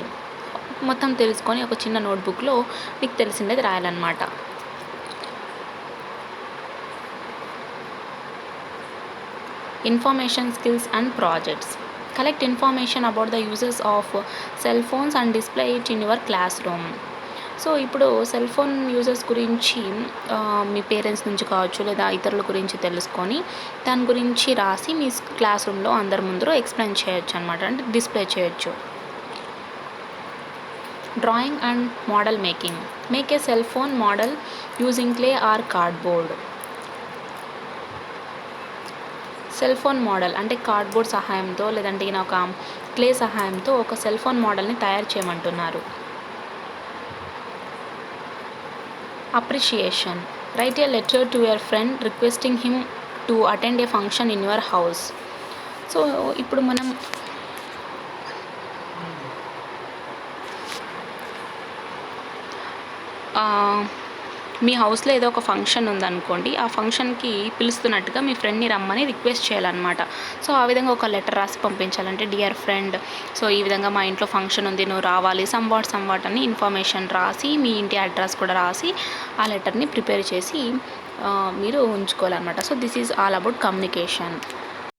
మొత్తం తెలుసుకొని ఒక చిన్న నోట్బుక్లో మీకు తెలిసిండేది రాయాలన్నమాట. Information skills and projects. Collect information about the uses of cell phones and display it in your classroom. So ఇప్పుడు సెల్ ఫోన్ యూజెస్ గురించి మీ పేరెంట్స్ నుంచి కావచ్చు లేదా ఇతరుల గురించి తెలుసుకొని దాని గురించి రాసి మీ క్లాస్ రూమ్లో అందరి ముందు ఎక్స్ప్లెయిన్ చేయొచ్చు అనమాట, అంటే డిస్ప్లే చేయొచ్చు. Drawing and model making. Make a cell phone model using clay or cardboard. Cell phone model అంటే కార్డ్బోర్డ్ సహాయంతో లేదంటే ఒక క్లే సహాయంతో ఒక సెల్ ఫోన్ మోడల్ని తయారు చేయమంటున్నారు. Appreciation. Right a letter to your friend requesting him to attend A function in your house. So ఇప్పుడు మనం మీ హౌస్లో ఏదో ఒక ఫంక్షన్ ఉందనుకోండి, ఆ ఫంక్షన్కి పిలుస్తున్నట్టుగా మీ ఫ్రెండ్ని రమ్మని రిక్వెస్ట్ చేయాలన్నమాట. సో ఆ విధంగా ఒక లెటర్ రాసి పంపించాలంటే, డియర్ ఫ్రెండ్, సో ఈ విధంగా మా ఇంట్లో ఫంక్షన్ ఉంది, నువ్వు రావాలి, సంవాట్ అని ఇన్ఫర్మేషన్ రాసి, మీ ఇంటి అడ్రస్ కూడా రాసి ఆ లెటర్ని ప్రిపేర్ చేసి మీరు ఉంచుకోవాలన్నమాట. So this is all about communication.